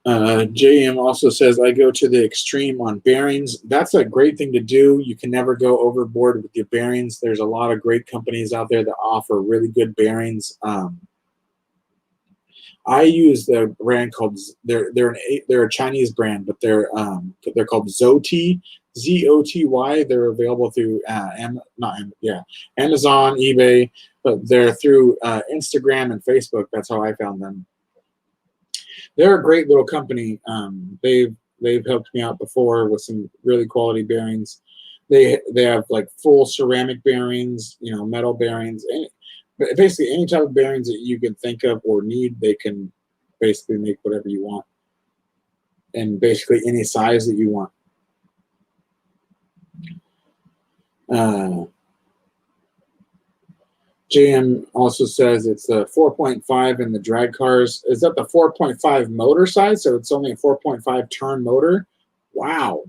JM also says, I go to the extreme on bearings. That's a great thing to do. You can never go overboard with your bearings. There's a lot of great companies out there that offer really good bearings. I use the brand called they're a Chinese brand, but they're called Zoty, Zoty. They're available through Amazon, eBay, but they're through Instagram and Facebook. That's how I found them. They're a great little company. They've helped me out before with some really quality bearings. They have like full ceramic bearings, metal bearings, basically any type of bearings that you can think of or need. They can basically make whatever you want, and basically any size that you want. JM also says it's a 4.5 in the drag cars. Is that the 4.5 motor size? So it's only a 4.5 turn motor? Wow.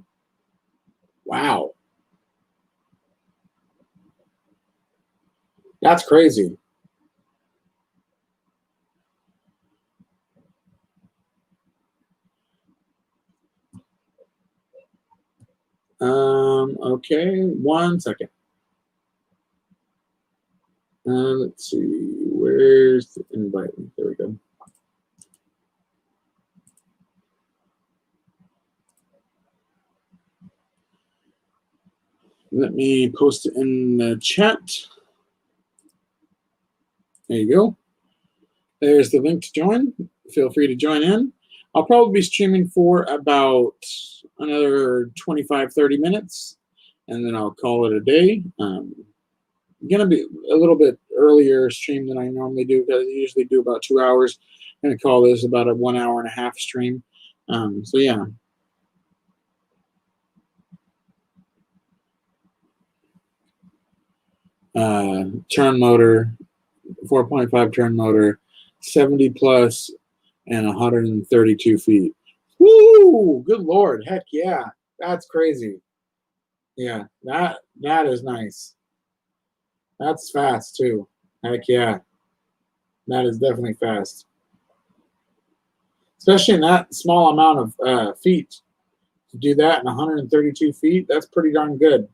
That's crazy. Okay, 1 second. Let's see, where's the invite link? There we go. Let me post it in the chat. There you go. There's the link to join. Feel free to join in. I'll probably be streaming for about another 25, 30 minutes, and then I'll call it a day. Going to be a little bit earlier stream than I normally do, because I usually do about 2 hours. I'm going to call this about a 1 hour and a half stream. So yeah. Turn motor, 4.5 turn motor, 70 plus, and 132 feet. Woo! Good Lord. Heck yeah. That's crazy. Yeah, that is nice. That's fast too. Heck yeah. That is definitely fast. Especially in that small amount of feet. To do that in 132 feet, that's pretty darn good.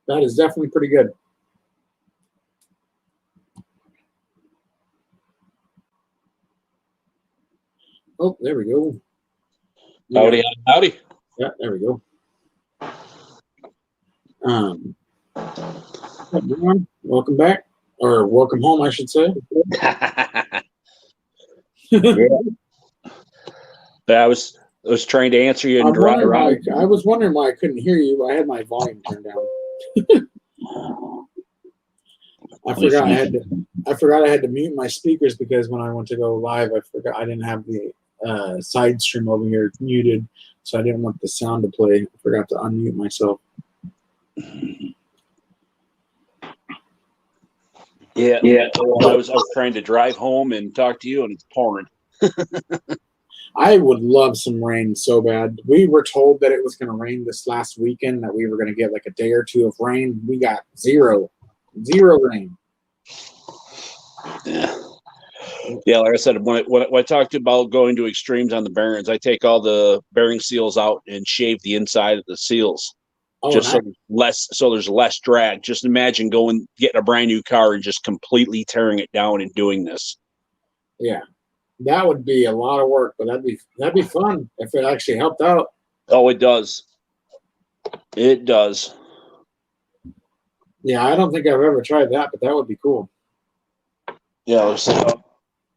That is definitely pretty good. Oh, there we go. Howdy, howdy. Yeah, there we go. Welcome back, or welcome home, I should say. Yeah, I was trying to answer you and drive around. I was wondering why I couldn't hear you. I had my volume turned down. I forgot I had to mute my speakers because when I went to go live, I forgot I didn't have the side stream over here muted, so I didn't want the sound to play. I forgot to unmute myself. Yeah. I was trying to drive home and talk to you, and it's pouring. I would love some rain so bad. We were told that it was going to rain this last weekend, that we were going to get like a day or two of rain. We got zero rain. Yeah, like I said, when I talked about going to extremes on the bearings, I take all the bearing seals out and shave the inside of the seals. Just nice. so there's less drag. Just imagine getting a brand new car and just completely tearing it down and doing this. Yeah. That would be a lot of work, but that'd be fun if it actually helped out. Oh, it does. It does. Yeah, I don't think I've ever tried that, but that would be cool. Yeah,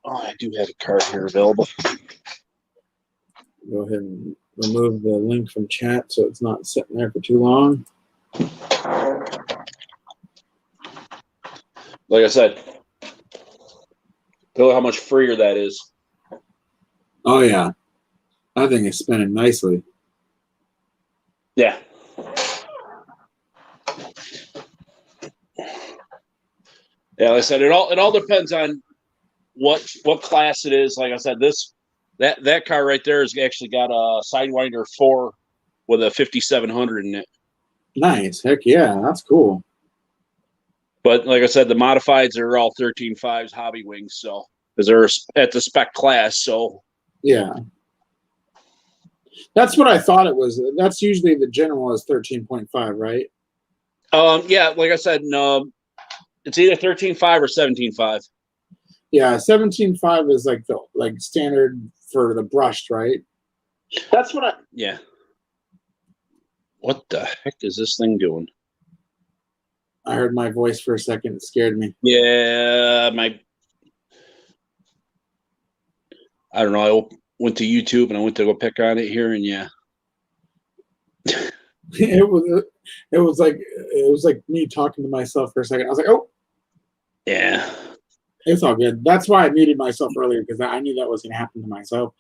I do have a card here available. Go ahead and remove the link from chat so it's not sitting there for too long. Like I said, feel how much freer that is. Oh yeah, that thing is spinning nicely. Yeah. Yeah, like I said, it all depends on what class it is. Like I said, that car right there has actually got a Sidewinder 4 with a 5700 in it. Nice. Heck yeah, that's cool. But like I said, the modifieds are all 13.5s hobby wings, so because they're at the spec class, so yeah. That's what I thought it was. That's usually the general is 13.5, right? Yeah, like I said, no, it's either 13.5 or 17.5. Yeah, 17.5 is like the standard for the brushed, right? That's what yeah. What the heck is this thing doing? I heard my voice for a second. It scared me. Yeah, I don't know. I went to YouTube and I went to go pick on it here, and yeah. it was like me talking to myself for a second. I was like, oh. Yeah. It's all good. That's why I muted myself earlier, because I knew that was going to happen to myself.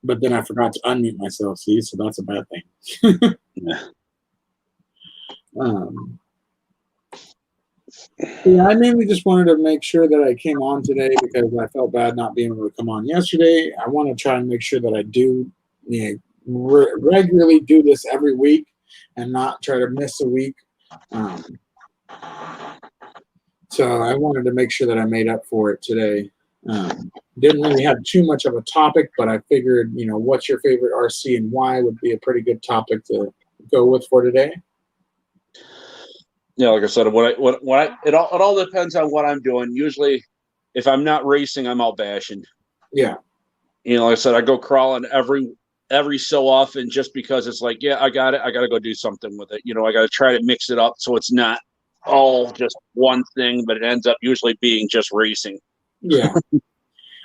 But then I forgot to unmute myself. See, so that's a bad thing. Yeah. Yeah, I mainly just wanted to make sure that I came on today because I felt bad not being able to come on yesterday. I want to try and make sure that I do regularly do this every week and not try to miss a week. So I wanted to make sure that I made up for it today. Didn't really have too much of a topic, but I figured, what's your favorite RC and why would be a pretty good topic to go with for today. Yeah, like I said, it all depends on what I'm doing. Usually, if I'm not racing, I'm out bashing. Yeah. Like I said, I go crawling every so often just because it's like, yeah, I got it. I got to go do something with it. I got to try to mix it up so it's not all just one thing, but it ends up usually being just racing. Yeah.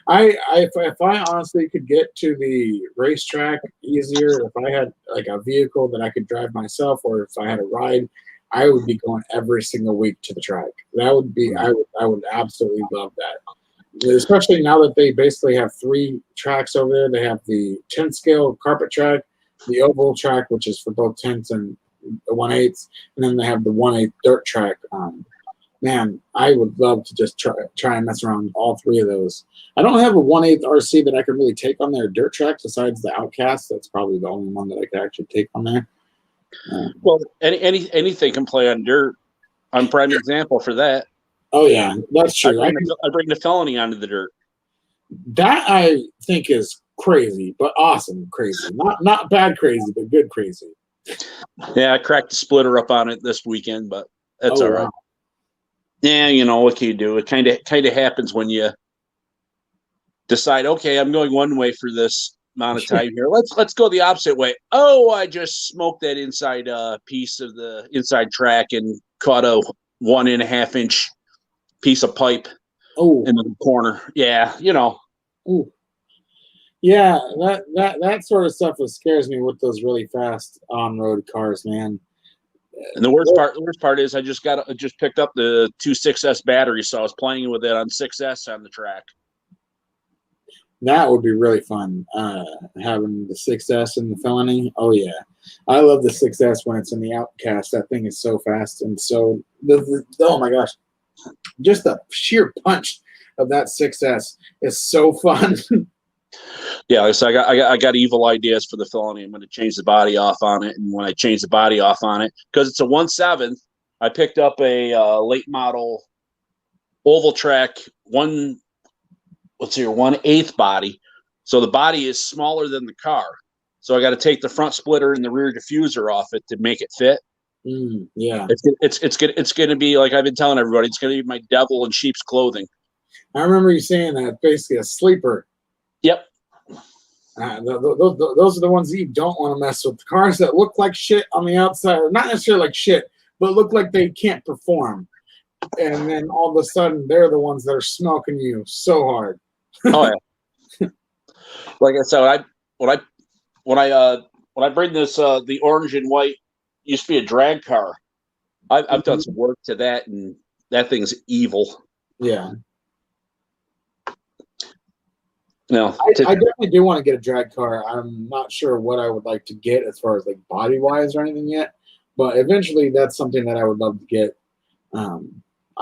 If I honestly could get to the racetrack easier, if I had like a vehicle that I could drive myself, or if I had a ride, I would be going every single week to the track. That would be, I would absolutely love that. Especially now that they basically have 3 tracks over there. They have the 10 scale carpet track, the oval track, which is for both 10s and 1/8, and then they have the 1/8 dirt track. Man, I would love to just try and mess around all 3 of those. I don't have a 1/8 RC that I could really take on their dirt tracks besides the Outcast. That's probably the only one that I could actually take on there. Well, anything can play on dirt. I'm prime example for that. Oh yeah, that's true. I bring the Felony onto the dirt. That I think is crazy, but awesome crazy. Not bad crazy, but good crazy. Yeah, I cracked the splitter up on it this weekend, but that's all right. Wow. Yeah, what can you do? It kind of happens when you decide, okay, I'm going one way for this amount of time here. Let's go the opposite way. Oh, I just smoked that inside piece of the inside track and caught a 1.5 inch piece of pipe in the corner. Yeah, Ooh. Yeah, that sort of stuff scares me with those really fast on-road cars, man. And the worst part is I just picked up the 2 6S batteries, so I was playing with it on 6S on the track. That would be really fun, having the 6S in the Felony. Oh, yeah. I love the 6S when it's in the Outcast. That thing is so fast and so oh, my gosh. Just the sheer punch of that 6S is so fun. Yeah, so I got evil ideas for the Felony. I'm going to change the body off on it, and when I change the body off on it, because it's a 1/7, I picked up a late model oval track 1/8 body, so the body is smaller than the car. So I got to take the front splitter and the rear diffuser off it to make it fit. Yeah, it's going to be like I've been telling everybody. It's going to be my devil in sheep's clothing. I remember you saying that, basically a sleeper. Yep. Those are the ones that you don't want to mess with. The cars that look like shit on the outside, or not necessarily like shit, but look like they can't perform. And then all of a sudden, they're the ones that are smoking you so hard. Oh yeah. Like I said, when I bring this the orange and white, used to be a drag car. I've done some work to that, and that thing's evil. Yeah. No, I definitely do want to get a drag car. I'm not sure what I would like to get as far as like body wise or anything yet, but eventually that's something that I would love to get. I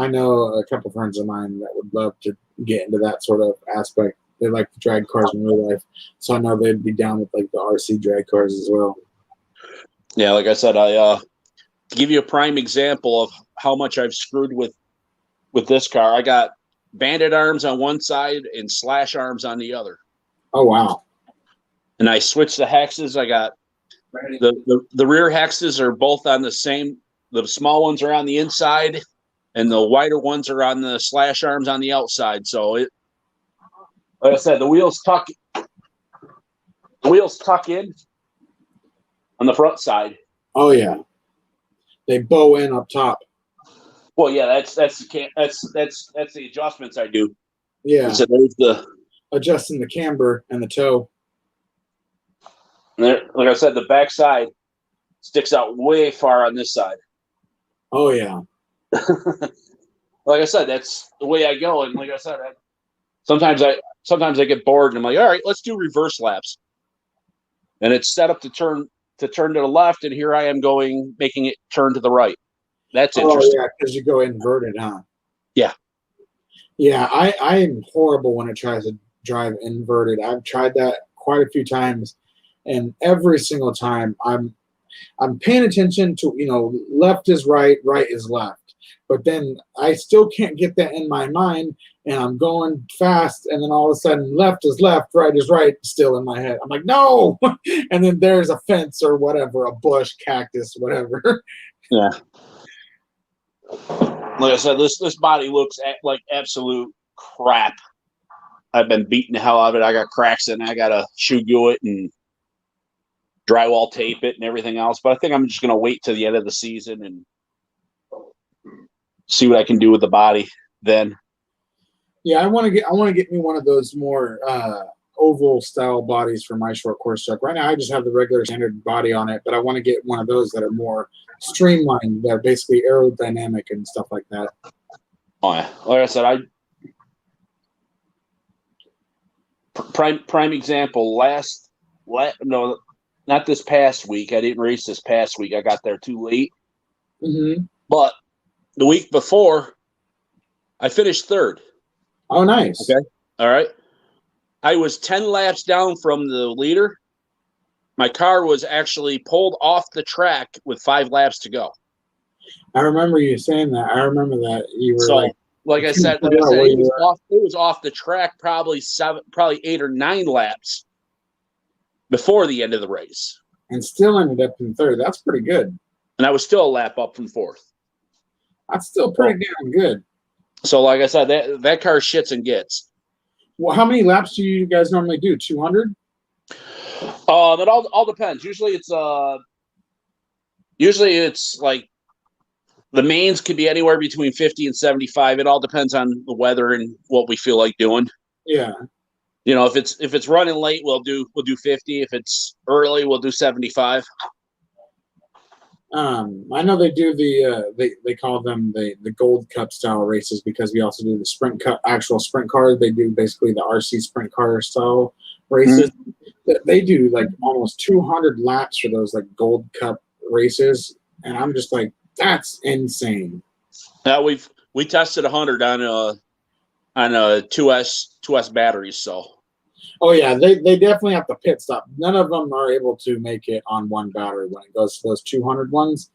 know a couple friends of mine that would love to get into that sort of aspect. They like the drag cars in real life, so I know they'd be down with like the RC drag cars as well. Yeah, like I said, to give you a prime example of how much I've screwed with this car, I got banded arms on one side and slash arms on the other. Oh wow! And I switched the hexes. I got the rear hexes are both on the same. The small ones are on the inside, and the wider ones are on the slash arms on the outside. So it, like I said, the wheels tuck in on the front side. Oh yeah, they bow in up top. Well, yeah, that's the adjustments I do. Yeah. So there's the adjusting the camber and the toe. And there, like I said, the back side sticks out way far on this side. Oh yeah. Like I said, that's the way I go. And like I said, sometimes I get bored and I'm like, all right, let's do reverse laps. And it's set up to turn to the left, and here I am making it turn to the right. That's interesting. Oh yeah, because you go inverted, huh? Yeah. Yeah, I am horrible when it tries to drive inverted. I've tried that quite a few times, and every single time I'm paying attention to, left is right, right is left. But then I still can't get that in my mind, and I'm going fast, and then all of a sudden left is left, right is right, still in my head. I'm like, no! And then there's a fence or whatever, a bush, cactus, whatever. Yeah. Like I said, this body looks like absolute crap. I've been beating the hell out of it. I got cracks in it. I got to shoe glue it and drywall tape it and everything else. But I think I'm just going to wait till the end of the season and see what I can do with the body then. Yeah, I want to get me one of those more oval style bodies for my short course truck. Right now, I just have the regular standard body on it, but I want to get one of those that are more streamlined, that are basically aerodynamic and stuff like that. Oh yeah, like I said, prime example. No, not this past week. I didn't race this past week. I got there too late. Mm-hmm. But the week before, I finished third. Oh, nice. Okay. All right. I was 10 laps down from the leader. My car was actually pulled off the track with 5 laps to go. I remember you saying that. I remember that you were like I said, it was off the track probably 8 or 9 laps before the end of the race. And still ended up in third. That's pretty good. And I was still a lap up from fourth. That's still pretty damn good. So, like I said, that car shits and gets. Well, how many laps do you guys normally do? 200? It all depends. Usually it's like the mains could be anywhere between 50 and 75. It all depends on the weather and what we feel like doing. Yeah. If it's running late, we'll do 50. If it's early, we'll do 75. I know they do they call them the Gold Cup style races because we also do the sprint cup, actual sprint cars. They do basically the RC sprint car style races. They do like almost 200 laps for those like Gold Cup races, and I'm just like, that's insane. Now we tested 100 on a 2S batteries, so. Oh yeah, they definitely have to pit stop. None of them are able to make it on one battery when it goes to those 200 ones.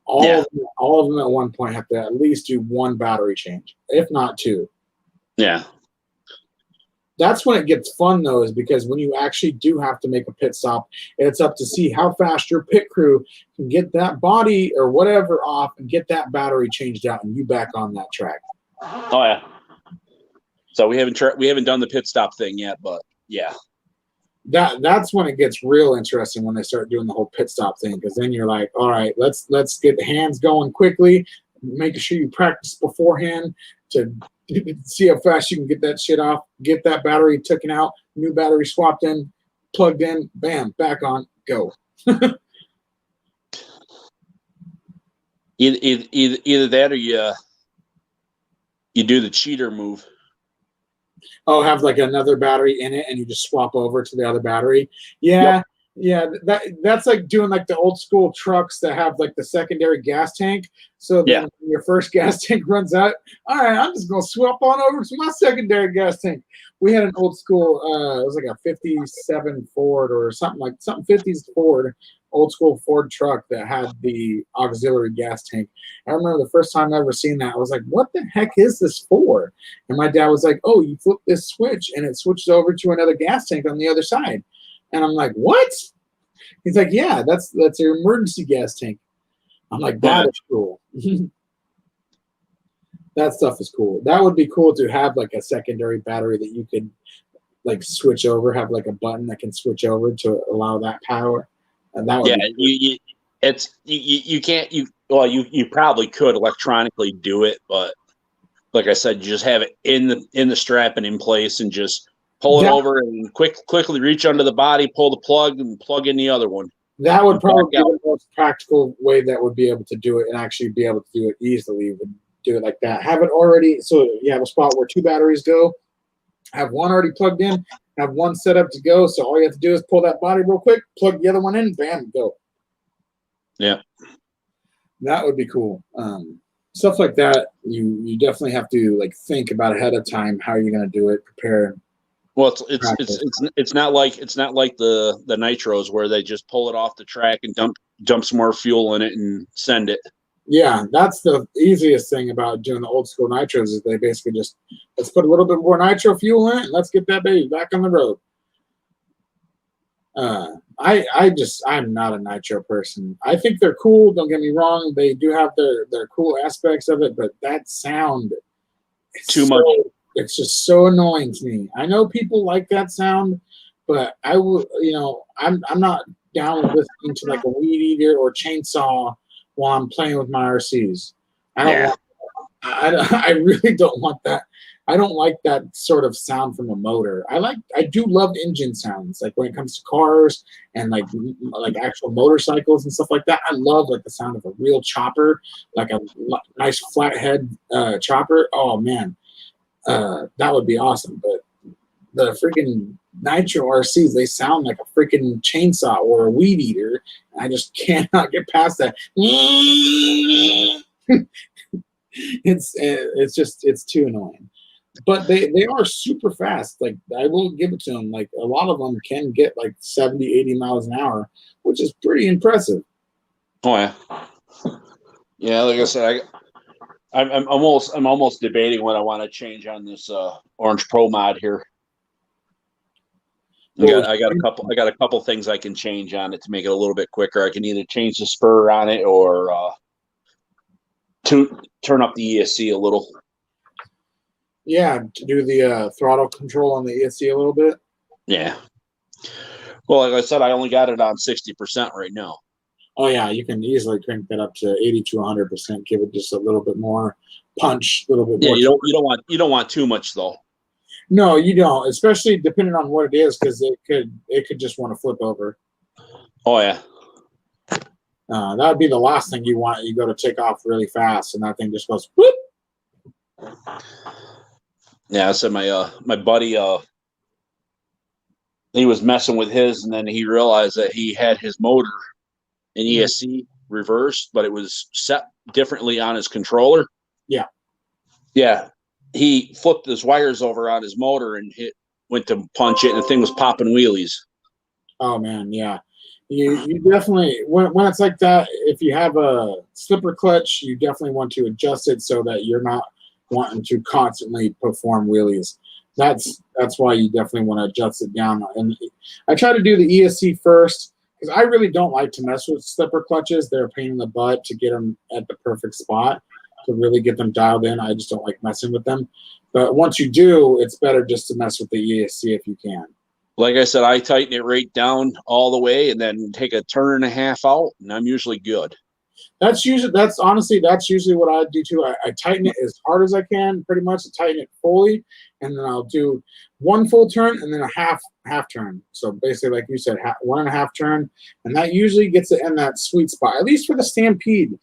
All of them at one point have to at least do one battery change, if not two. Yeah. That's when it gets fun though, is because when you actually do have to make a pit stop, it's up to see how fast your pit crew can get that body or whatever off and get that battery changed out and you back on that track. Oh yeah. So we haven't done the pit stop thing yet, but yeah. That's when it gets real interesting when they start doing the whole pit stop thing, because then you're like, all right, let's get the hands going quickly, making sure you practice beforehand to see how fast you can get that shit off, get that battery taken out, new battery swapped in, plugged in, bam, back on, go. Either that or you do the cheater move. Oh, have like another battery in it and you just swap over to the other battery. Yeah. Yep. Yeah, that's like doing like the old school trucks that have like the secondary gas tank. So then when your first gas tank runs out, all right, I'm just gonna swap on over to my secondary gas tank. We had an old school, it was like a 57 Ford or something 50s Ford, old school Ford truck that had the auxiliary gas tank. I remember the first time I ever seen that, I was like, what the heck is this for? And my dad was like, oh, you flip this switch and it switched over to another gas tank on the other side. And I'm like, what? He's like, yeah, that's your emergency gas tank. I'm like, that is cool. That stuff is cool. That would be cool to have like a secondary battery that you could like switch over, have like a button that can switch over to allow that power. And that would be cool. You probably could electronically do it, but like I said, you just have it in the strap and in place and just pull it over and quickly reach under the body, pull the plug, and plug in the other one. That would probably be the most practical way that would be able to do it and actually be able to do it easily. Would do it like that. Have it already, so you have a spot where two batteries go. Have one already plugged in. Have one set up to go. So all you have to do is pull that body real quick, plug the other one in, bam, go. Yeah, that would be cool. Stuff like that, you definitely have to like think about ahead of time how you're going to do it, prepare. Well, it's not like the nitros where they just pull it off the track and dump some more fuel in it and send it. Yeah, that's the easiest thing about doing the old school nitros is they basically just let's put a little bit more nitro fuel in it and let's get that baby back on the road. I'm not a nitro person. I think they're cool. Don't get me wrong; they do have their cool aspects of it, but that sound too much. It's just so annoying to me. I know people like that sound, but I would, I'm not down with listening to like a weed eater or chainsaw while I'm playing with my RCs. I really don't want that. I don't like that sort of sound from a motor. I do love engine sounds, like when it comes to cars and like actual motorcycles and stuff like that. I love like the sound of a real chopper, like a nice flathead chopper. Oh man. That would be awesome, but the freaking nitro RCs, they sound like a freaking chainsaw or a weed eater. I just cannot get past that. It's too annoying. But they are super fast. Like I will give it to them. Like a lot of them can get like 70, 80 miles an hour, which is pretty impressive. Oh yeah. Yeah, like I said, I'm almost debating what I want to change on this Orange Pro mod here. I got a couple things I can change on it to make it a little bit quicker. I can either change the spur on it or turn up the ESC a little. Yeah, to do the throttle control on the ESC a little bit. Yeah. Well, like I said, I only got it on 60% right now. Oh yeah, you can easily crank that up to 80 to 100%. Give it just a little bit more punch, a little bit more. Yeah, you don't want too much though. No, you don't, especially depending on what it is, because it could just want to flip over. Oh yeah. That would be the last thing you want. You go to take off really fast, and that thing just goes whoop. Yeah, so my buddy he was messing with his, and then he realized that he had his motor in ESC reversed, but it was set differently on his controller. Yeah. Yeah. He flipped his wires over on his motor and went to punch it, and the thing was popping wheelies. Oh man, yeah. You definitely when it's like that, if you have a slipper clutch, you definitely want to adjust it so that you're not wanting to constantly perform wheelies. That's why you definitely want to adjust it down. And I try to do the ESC first because I really don't like to mess with slipper clutches. They're a pain in the butt to get them at the perfect spot to really get them dialed in. I just don't like messing with them. But once you do, it's better just to mess with the ESC if you can. Like I said, I tighten it right down all the way and then take a turn and a half out, and I'm usually good. That's usually what I do too. I tighten it as hard as I can, pretty much. I tighten it fully, and then I'll do one full turn and then a half turn. So basically, like you said, 1.5 turn, and that usually gets it in that sweet spot. At least for the Stampede.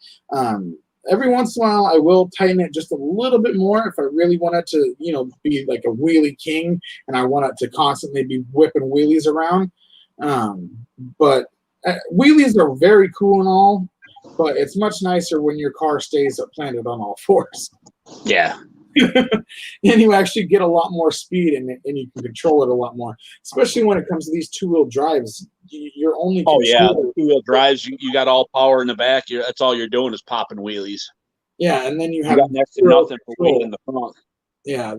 Every once in a while, I will tighten it just a little bit more if I really want it to, be like a wheelie king, and I want it to constantly be whipping wheelies around. But wheelies are very cool and all. But it's much nicer when your car stays planted on all fours. Yeah. And you actually get a lot more speed and you can control it a lot more, especially when it comes to these two-wheel drives. You're only two-wheel drives. You got all power in the back. That's all you're doing is popping wheelies. Yeah, and then you have got next to nothing for weight in the front. Yeah,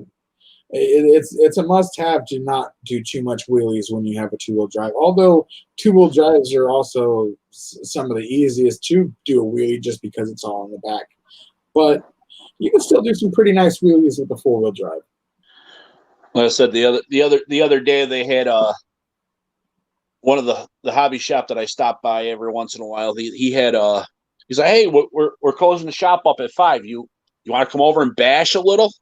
it's a must-have to not do too much wheelies when you have a two-wheel drive. Although two-wheel drives are also some of the easiest to do a wheelie just because it's all in the back. But you can still do some pretty nice wheelies with the four-wheel drive. Like I said, the other day they had one of the hobby shop that I stop by every once in a while. He had he's like, hey, we're closing the shop up at 5. You want to come over and bash a little?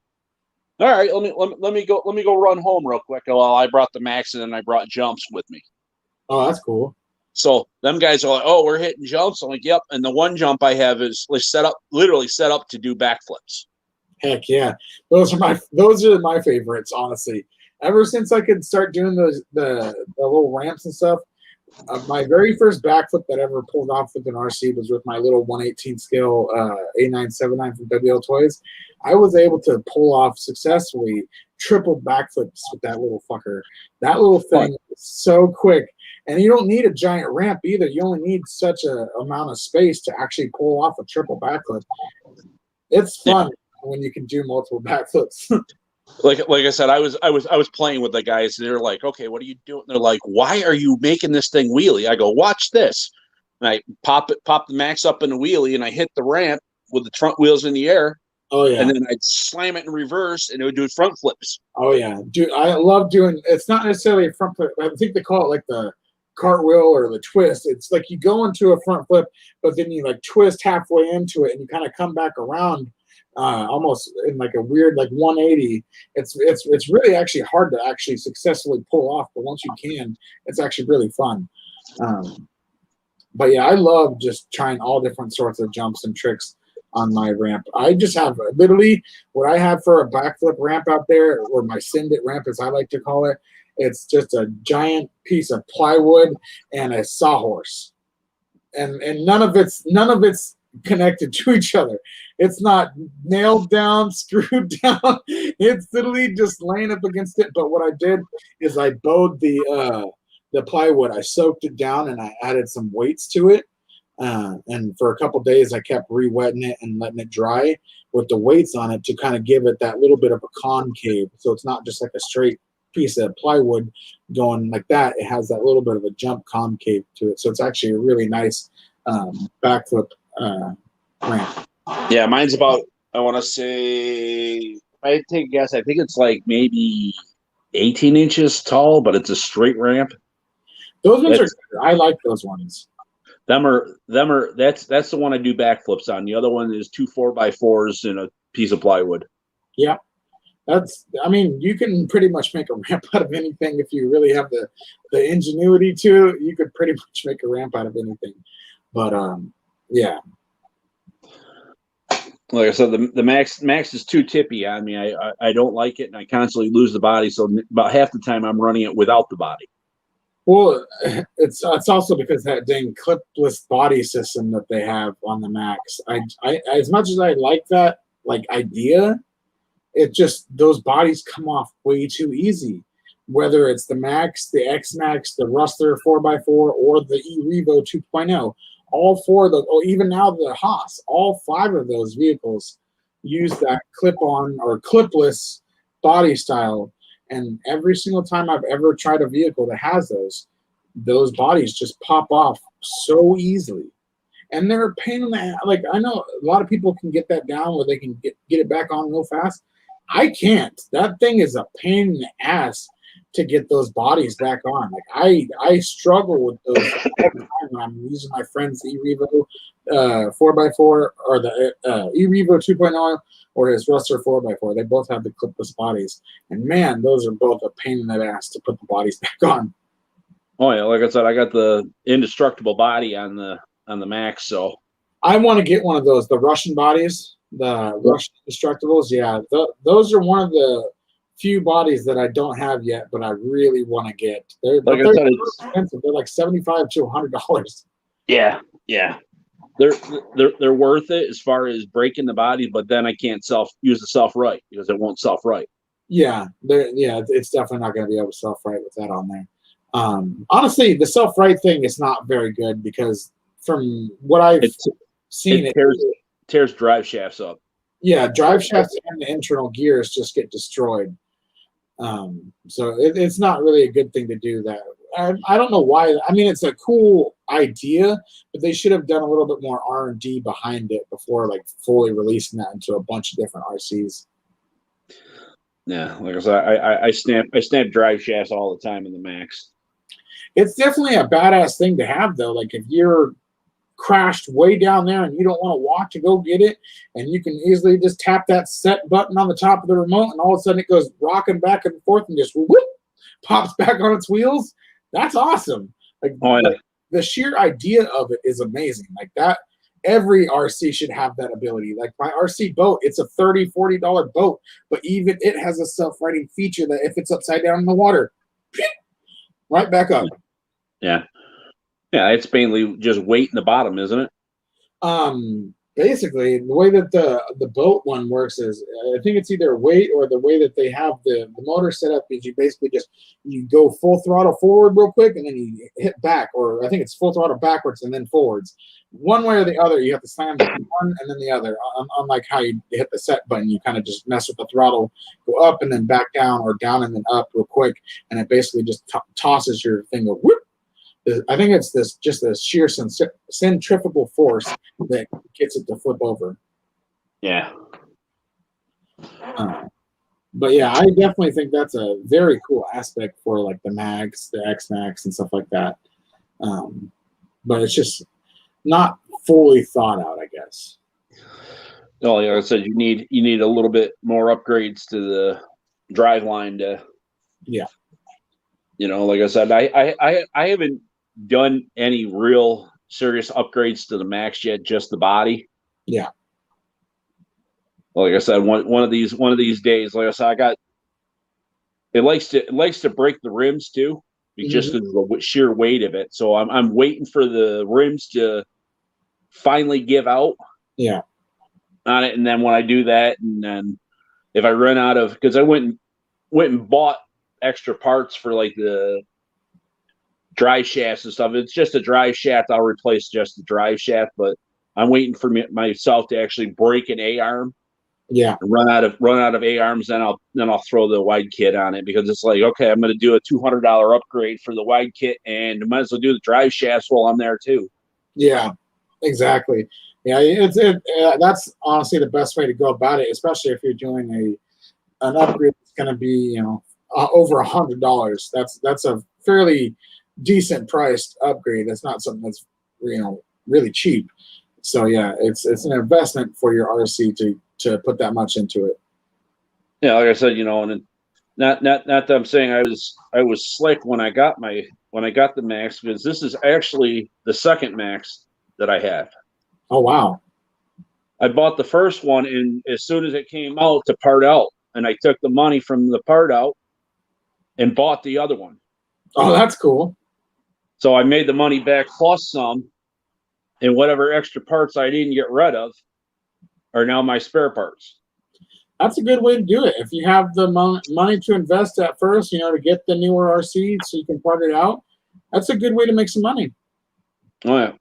All right, let me go run home real quick. Well, I brought the Max and I brought jumps with me. Oh, that's cool. So them guys are like, oh, we're hitting jumps. I'm like, yep. And the one jump I have is literally set up to do backflips. Heck yeah, those are my favorites, honestly. Ever since I could start doing the little ramps and stuff, my very first backflip that I ever pulled off with an RC was with my little 1/18 scale A979 from WL Toys. I was able to pull off successfully triple backflips with that little fucker. That little thing is so quick. And you don't need a giant ramp either. You only need such an amount of space to actually pull off a triple backflip. It's fun when you can do multiple backflips. Like I said, I was playing with the guys. They're like, okay, what are you doing? They're like, why are you making this thing wheelie? I go, watch this. And I pop the Max up in the wheelie, and I hit the ramp with the front wheels in the air. Oh yeah. And then I'd slam it in reverse, and it would do front flips. Oh yeah, dude, I love doing. It's not necessarily a front flip. I think they call it like the cartwheel or the twist. It's like you go into a front flip, but then you like twist halfway into it, and you kind of come back around. Almost in like a weird like 180. It's really actually hard to actually successfully pull off, but once you can, it's actually really fun. But yeah, I love just trying all different sorts of jumps and tricks on my ramp. I just have literally what I have for a backflip ramp out there, or my send it ramp as I like to call it. It's just a giant piece of plywood and a sawhorse, and none of it's connected to each other. It's not nailed down, screwed down. It's literally just laying up against it. But what I did is I bowed the plywood. I soaked it down and I added some weights to it. And for a couple days, I kept re-wetting it and letting it dry with the weights on it to kind of give it that little bit of a concave. So it's not just like a straight piece of plywood going like that. It has that little bit of a jump concave to it. So it's actually a really nice backflip ramp. Yeah, mine's about, I want to say, if I take a guess, I think it's like maybe 18 inches tall, but it's a straight ramp. Those ones are good. I like those ones. That's the one I do backflips on. The other one is 2 4x4s and a piece of plywood. Yeah. You can pretty much make a ramp out of anything if you really have the ingenuity to. You could pretty much make a ramp out of anything. But yeah. Like I said, the max is too tippy on me. I don't like it, and I constantly lose the body. So about half the time I'm running it without the body. Well, it's also because that dang clipless body system that they have on the Max. I as much as I like that like idea, it just those bodies come off way too easy. Whether it's the Max, the X Max, the Rustler 4x4, or the E-Revo 2.0, all four of those, or even now the Haas, all five of those vehicles use that clip-on or clipless body style. And every single time I've ever tried a vehicle that has those bodies just pop off so easily. And they're a pain in the ass. Like, I know a lot of people can get that down where they can get it back on real fast. I can't. That thing is a pain in the ass to get those bodies back on. Like, I struggle with those all the time when I'm using my friend's E-Revo 4x4 or the E-Revo 2.0 or his Rustler 4x4. They both have the clipless bodies. And man, those are both a pain in the ass to put the bodies back on. Oh yeah, like I said, I got the indestructible body on the Max, so I want to get one of those, the Russian bodies, the Russian Indestructibles. Yeah, those are one of the few bodies that I don't have yet, but I really want to get. They're expensive. They're like $75 to $100. Yeah, they're worth it as far as breaking the body, but then I can't use the self-right because it won't self-right. Yeah, it's definitely not going to be able to self-right with that on there. Honestly, the self-right thing is not very good because from what I've seen, it tears drive shafts up. Yeah, drive shafts and the internal gears just get destroyed. So it's not really a good thing to do that. I don't know why. I mean, it's a cool idea, but they should have done a little bit more R&D behind it before like fully releasing that into a bunch of different RCs. Yeah, like I said, I snap drive shafts all the time in the Max. It's definitely a badass thing to have, though. Like if you're crashed way down there and you don't want to walk to go get it, and you can easily just tap that set button on the top of the remote, and all of a sudden it goes rocking back and forth and just whoop, pops back on its wheels. That's awesome. Like, like the sheer idea of it is amazing. Like that, every RC should have that ability. Like my RC boat, it's a $30-$40 boat, but even it has a self-righting feature that if it's upside down in the water, right back up. Yeah. Yeah, it's mainly just weight in the bottom, isn't it? Basically, the way that the boat one works is, I think it's either weight or the way that they have the motor set up is you basically you go full throttle forward real quick and then you hit back, or I think it's full throttle backwards and then forwards. One way or the other, you have to slam one and then the other. Unlike how you hit the set button, you kind of just mess with the throttle, go up and then back down, or down and then up real quick, and it basically just tosses your thing. Whoop. I think it's just the sheer centrifugal force that gets it to flip over. Yeah. But yeah, I definitely think that's a very cool aspect for like the Max, the X Max, and stuff like that. But it's just not fully thought out, I guess. Oh, yeah, like I said, you need a little bit more upgrades to the drive line to. Yeah. You know, like I said, I haven't done any real serious upgrades to the Max yet, just the body. Yeah. Like I said, one of these days, like I said, it likes to break the rims too, just because of the sheer weight of it. So I'm waiting for the rims to finally give out. Yeah. On it, and then when I do that, and then if I run out of, because I went and bought extra parts for like the drive shafts and stuff. It's just a drive shaft. I'll replace just the drive shaft, but I'm waiting for myself to actually break an A arm. Yeah. Run out of A arms, then I'll throw the wide kit on it, because it's like, okay, I'm going to do a $200 upgrade for the wide kit, and I might as well do the drive shafts while I'm there too. Yeah, exactly. Yeah, that's honestly the best way to go about it, especially if you're doing an upgrade that's going to be over $100. That's a fairly decent priced upgrade. That's not something that's really cheap. So yeah, it's an investment for your RC to put that much into it. Yeah, like I said, and not that I'm saying I was slick when I got the Max, because this is actually the second Max that I had. Oh, wow. I bought the first one, and as soon as it came out to part out, and I took the money from the part out and bought the other one. Oh, that's cool. So I made the money back plus some, and whatever extra parts I didn't get rid of are now my spare parts. That's a good way to do it. If you have the money to invest at first, to get the newer RC so you can part it out, that's a good way to make some money. Oh, yeah.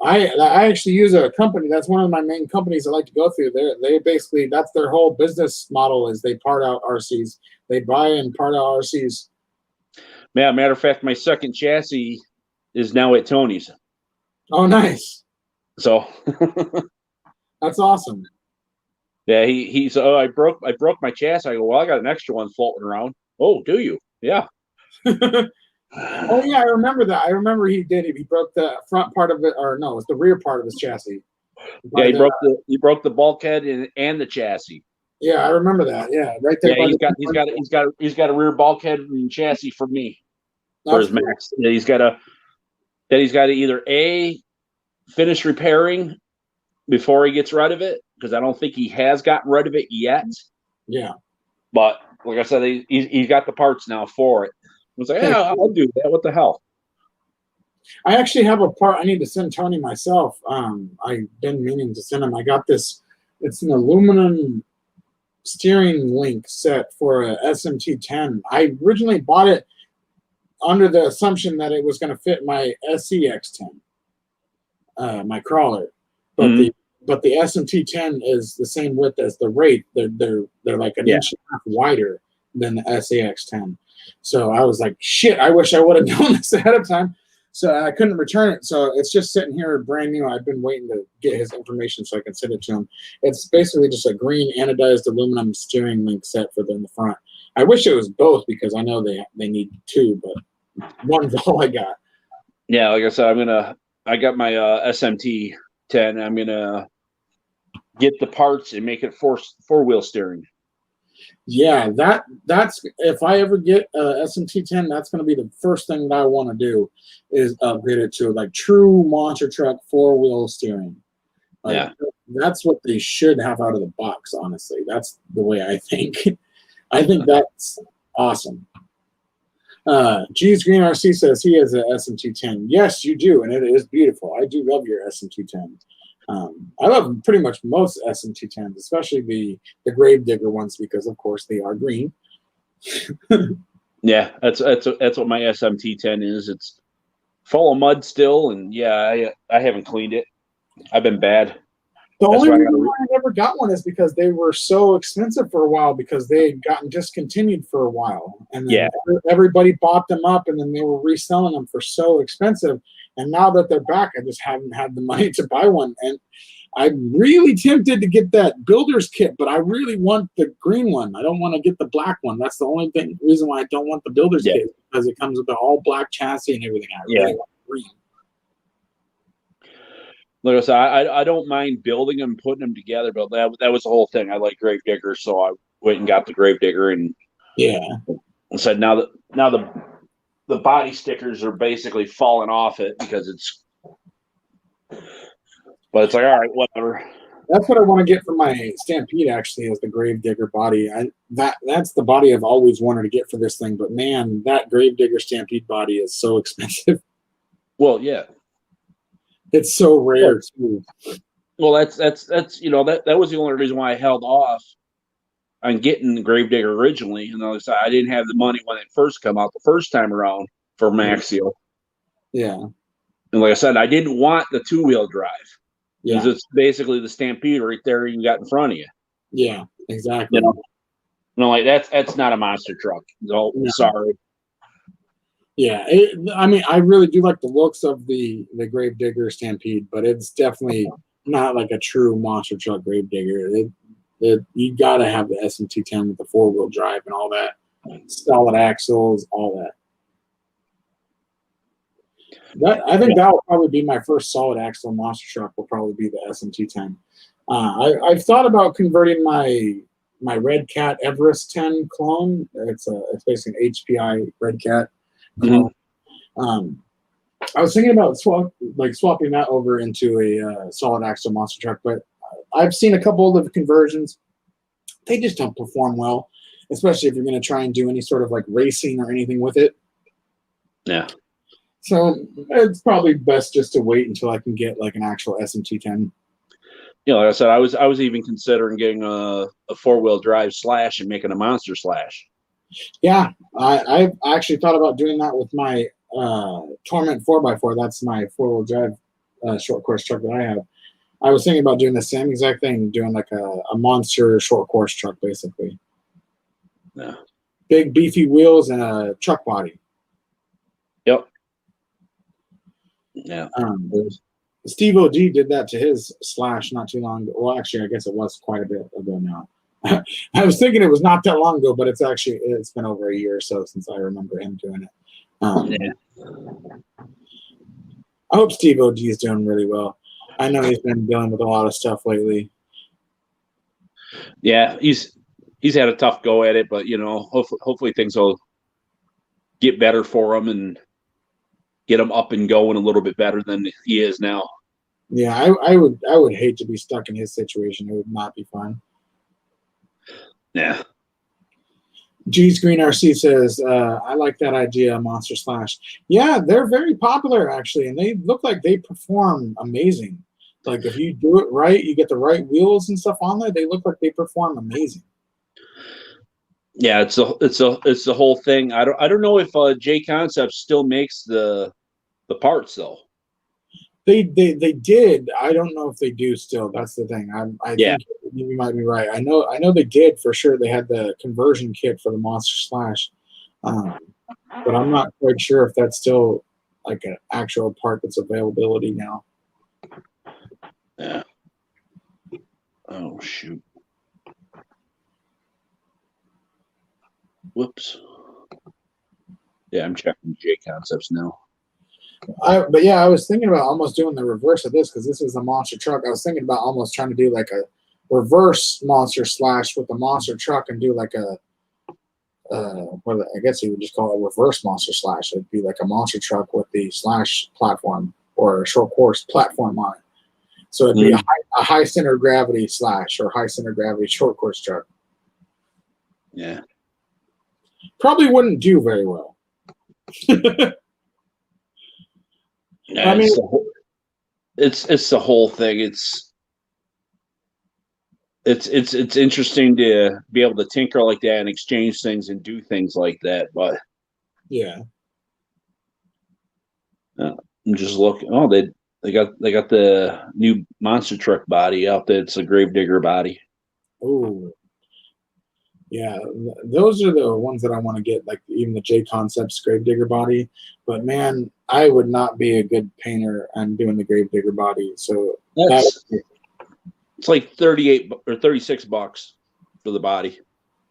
I actually use a company. That's one of my main companies I like to go through. They basically, that's their whole business model is they part out RCs. They buy and part out RCs. Yeah, matter of fact, my second chassis is now at Tony's. Oh, nice. So that's awesome. Yeah, he's I broke my chassis. I go, well, I got an extra one floating around. Oh, do you? Yeah. Oh yeah, I remember that. I remember he did it. He broke the front part of it, or no, it's the rear part of his chassis. Yeah, he broke the bulkhead and the chassis. Yeah, I remember that. Yeah, right there. Yeah, he's got a rear bulkhead and chassis for me for his Max. Yeah, he's got to either A, finish repairing before he gets rid of it, because I don't think he has gotten rid of it yet. Yeah, but like I said, he's got the parts now for it. I was like, yeah, I'll do that. What the hell? I actually have a part I need to send Tony myself. I've been meaning to send him. I got this. It's an aluminum steering link set for a SMT10. I originally bought it under the assumption that it was going to fit my SCX10, my crawler, but the SMT10 is the same width as the Wraith. They're like an inch and a half wider than the SAX10. So I was like, shit, I wish I would have known this ahead of time. So I couldn't return it. So it's just sitting here brand new. I've been waiting to get his information so I can send it to him. It's basically just a green anodized aluminum steering link set for the front. I wish it was both because I know they need two, but one's all I got. Yeah, like I said, I got my SMT10. I'm gonna get the parts and make it four-wheel steering. Yeah, that's if I ever get a SMT10, that's going to be the first thing that I want to do is upgrade it to like true monster truck 4-wheel steering. Like, that's what they should have out of the box. Honestly, that's the way I think. I think that's awesome. G's Green RC says he has an SMT10. Yes, you do, and it is beautiful. I do love your SMT10. I love pretty much most SMT10s, especially the Gravedigger ones, because of course they are green. Yeah, that's what my SMT10 is. It's full of mud still, and yeah, I haven't cleaned it. I've been bad. The only reason why I never got one is because they were so expensive for a while, because they had gotten discontinued for a while, and then everybody bought them up, and then they were reselling them for so expensive. And now that they're back, I just haven't had the money to buy one. And I'm really tempted to get that builder's kit, but I really want the green one. I don't want to get the black one. That's the only reason why I don't want the builder's kit, because it comes with the all black chassis and everything. I really want green. Like I said, I don't mind building them, putting them together, but that was the whole thing. I like Gravedigger, so I went and got the Gravedigger, and said now the body stickers are basically falling off it because it's. But it's like, all right, whatever. That's what I want to get for my Stampede. Actually, is the Gravedigger body. That's the body I've always wanted to get for this thing. But man, that Gravedigger Stampede body is so expensive. Well, yeah. It's so rare too. Well, that's that was the only reason why I held off on getting the Gravedigger originally. And I didn't have the money when it first came out the first time around for Maxio. Yeah. And like I said, I didn't want the 2-wheel drive. Yeah. It's basically the Stampede right there you got in front of you. Yeah, exactly. Like that's not a monster truck. Sorry. Yeah, I mean, I really do like the looks of the Gravedigger Stampede, but it's definitely not like a true monster truck Gravedigger. You got to have the SMT10 with the 4-wheel drive and all that, solid axles, all that. I think that will probably be my first solid axle monster truck. Will probably be the SMT10. I've thought about converting my Red Cat Everest 10 clone. It's basically an HPI Red Cat clone. I was thinking about swapping that over into a solid axle monster truck, but I've seen a couple of the conversions. They just don't perform well, especially if you're going to try and do any sort of like racing or anything with it. Yeah. So it's probably best just to wait until I can get like an actual SMT10. You know, like I said, I was even considering getting a 4-wheel drive Slash and making a monster Slash. Yeah, I've actually thought about doing that with my Torment 4x4. That's my 4-wheel drive short course truck that I have. I was thinking about doing the same exact thing, doing like a monster short course truck, basically. Yeah. Big beefy wheels and a truck body. Yep. Yeah. Steve O.G. did that to his Slash not too long ago. Well, actually, I guess it was quite a bit ago now. I was thinking it was not that long ago, but it's been over a year or so since I remember him doing it. Yeah. I hope Steve O.G. is doing really well. I know he's been dealing with a lot of stuff lately. Yeah, he's had a tough go at it, but you know, hopefully things will get better for him and get him up and going a little bit better than he is now. Yeah, I would hate to be stuck in his situation. It would not be fun. Yeah. G's Green RC says, I like that idea, Monster Slash. Yeah, they're very popular, actually, and they look like they perform amazing. Like, if you do it right, you get the right wheels and stuff on there, they look like they perform amazing. Yeah, it's the whole thing. I don't know if J Concepts still makes the parts, though. They did. I don't know if they do still. That's the thing. I think you might be right. I know they did for sure. They had the conversion kit for the Monster Slash, but I'm not quite sure if that's still like an actual part that's availability now. Yeah. Oh shoot. Whoops. Yeah, I'm checking J Concepts now. But yeah, I was thinking about almost doing the reverse of this because this is a monster truck. I was thinking about almost trying to do like a reverse Monster Slash with the monster truck and do like a well, I guess you would just call it a reverse Monster Slash. It'd be like a monster truck with the Slash platform or a short course platform on it. So it'd be a high center gravity Slash or high center gravity short course truck. Yeah. Probably wouldn't do very well. Yeah, I mean, it's the whole thing. It's interesting to be able to tinker like that and exchange things and do things like that. But yeah, I'm just looking. Oh, they got the new monster truck body out there. It's a Gravedigger body. Oh, yeah. Those are the ones that I want to get. Like even the J Concepts Gravedigger body. But man, I would not be a good painter on doing the Gravedigger body. So it's like $38 or $36 for the body.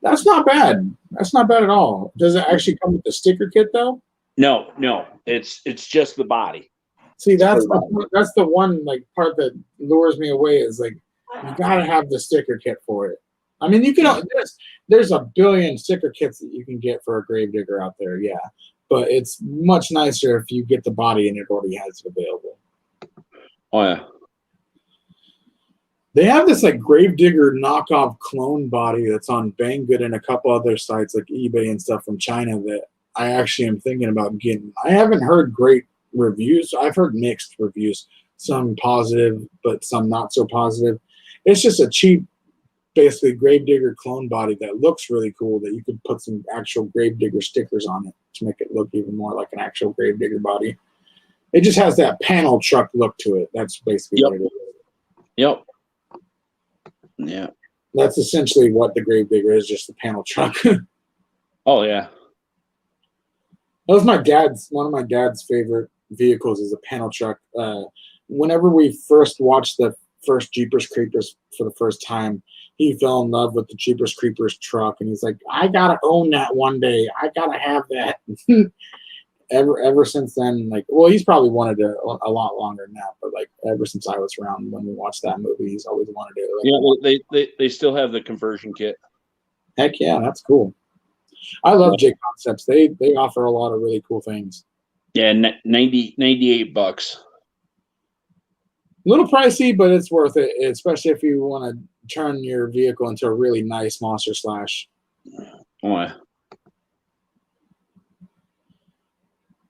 That's not bad. That's not bad at all. Does it actually come with the sticker kit though? No. It's just the body. See, that's the one like part that lures me away is like you gotta have the sticker kit for it. I mean, you can there's a billion sticker kits that you can get for a Gravedigger out there, yeah. But it's much nicer if you get the body and it already has it available. Oh yeah. They have this like Gravedigger knockoff clone body that's on Banggood and a couple other sites like eBay and stuff from China that I actually am thinking about getting. I haven't heard great reviews. I've heard mixed reviews, some positive, but some not so positive. It's just a cheap, basically Gravedigger clone body that looks really cool that you could put some actual Gravedigger stickers on it to make it look even more like an actual Gravedigger body. It just has that panel truck look to it. That's basically what it is. Yep. Yeah. That's essentially what the Gravedigger is, just the panel truck. Oh yeah. That was one of my dad's favorite vehicles is a panel truck. Whenever we first watched the first Jeepers Creepers for the first time, he fell in love with the Jeepers Creepers truck, and he's like, I gotta own that one day. I gotta have that. Ever since then, like, well, he's probably wanted it a lot longer than that, but like ever since I was around when we watched that movie, he's always wanted it. Like, yeah, well, they still have the conversion kit. Heck yeah, that's cool. I love J Concepts. They offer a lot of really cool things. Yeah, 98 bucks. A little pricey, but it's worth it, especially if you want to turn your vehicle into a really nice monster slash. Oh, yeah.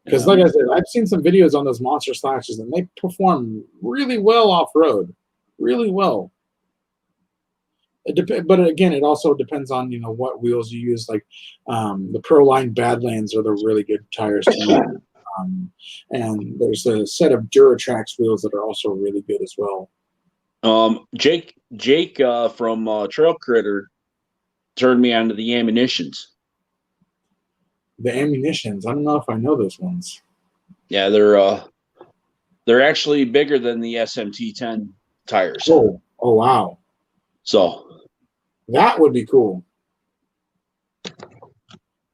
Because, like I said, I've seen some videos on those monster slashes, and they perform really well off road, really well. But again, it also depends on what wheels you use. Like the Proline Badlands are the really good tires to use. And there's a set of Duratrax wheels that are also really good as well. Jake from Trail Critter turned me onto the ammunitions. The ammunitions, I don't know if I know those ones. Yeah, they're actually bigger than the SMT10 tires. Oh wow. So that would be cool.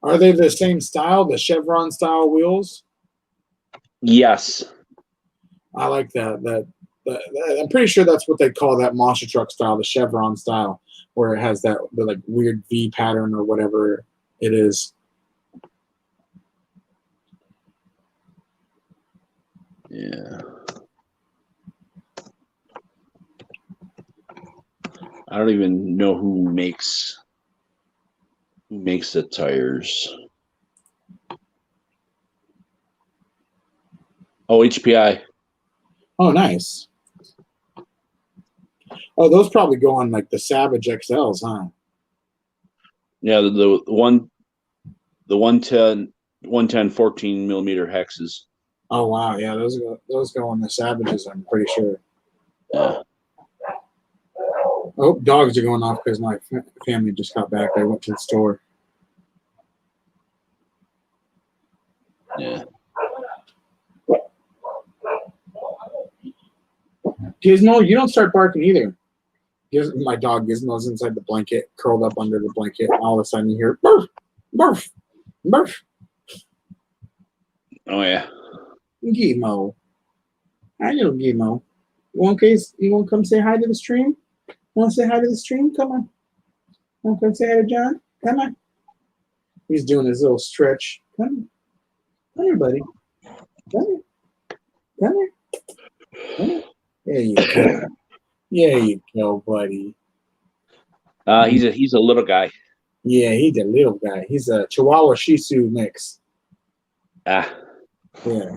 Are they the same style, the Chevron style wheels? Yes. I like that. I'm pretty sure that's what they call that monster truck style, the Chevron style, where it has the like weird V pattern or whatever it is. Yeah. I don't even know who makes the tires. Oh, HPI. Oh, nice. Oh, those probably go on like the Savage XLs, huh? Yeah, the 110 14 millimeter hexes. Oh wow, yeah, those go on the Savages, I'm pretty sure. Yeah. Oh, dogs are going off because my family just got back. They went to the store. Yeah. Gizmo, you don't start barking either. My dog Gizmo's inside the blanket, curled up under the blanket, and all of a sudden you hear barf, barf, barf. Oh yeah. Gizmo. Hi, little Gizmo. You want to come say hi to the stream? Want to say hi to the stream? Come on. Want to come say hi to John? Come on. He's doing his little stretch. Come here, buddy. Come here. Come here. Come here. There you go. There you go, buddy. He's a little guy. Yeah, he's a little guy. He's a Chihuahua Shih Tzu mix. Ah. Yeah.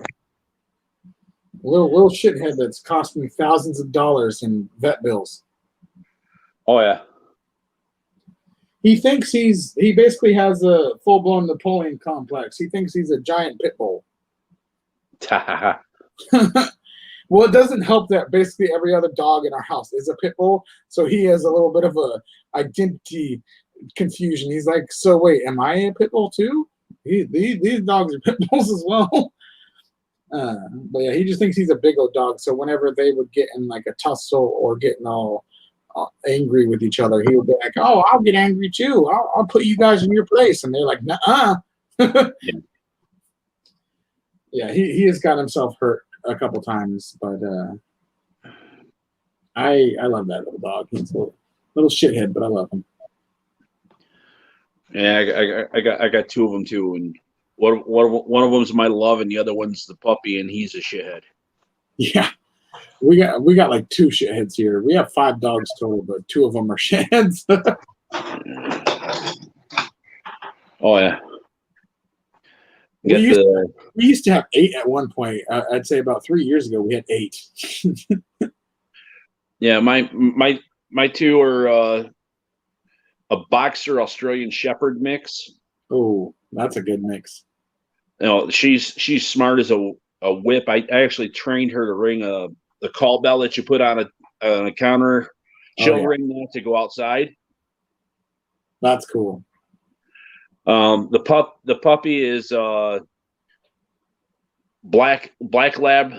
Little shithead that's cost me thousands of dollars in vet bills. Oh yeah. He thinks he basically has a full-blown Napoleon complex. He thinks he's a giant pit bull. Well, it doesn't help that basically every other dog in our house is a pit bull, so he has a little bit of a identity confusion. He's like, so wait, am I a pit bull too? These dogs are pit bulls as well. But yeah, he just thinks he's a big old dog. So whenever they would get in like a tussle or getting all angry with each other, he would be like, "Oh, I'll get angry too. I'll put you guys in your place." And they're like, "Nuh-uh." Yeah, he has got himself hurt a couple times, but I love that little dog. He's a little shithead, but I love him. Yeah, I got two of them too, and one of them's my love, and the other one's the puppy, and he's a shithead. Yeah, we got like two shitheads here. We have 5 dogs total, but 2 of them are shitheads. Oh yeah. We used to have 8 at one point. I'd say about 3 years ago we had 8. Yeah, my 2 are a boxer Australian Shepherd mix. Oh, that's a good mix. You know, she's smart as a whip. I actually trained her to ring the call bell that you put on a counter. She'll ring that to go outside. That's cool. The puppy is black lab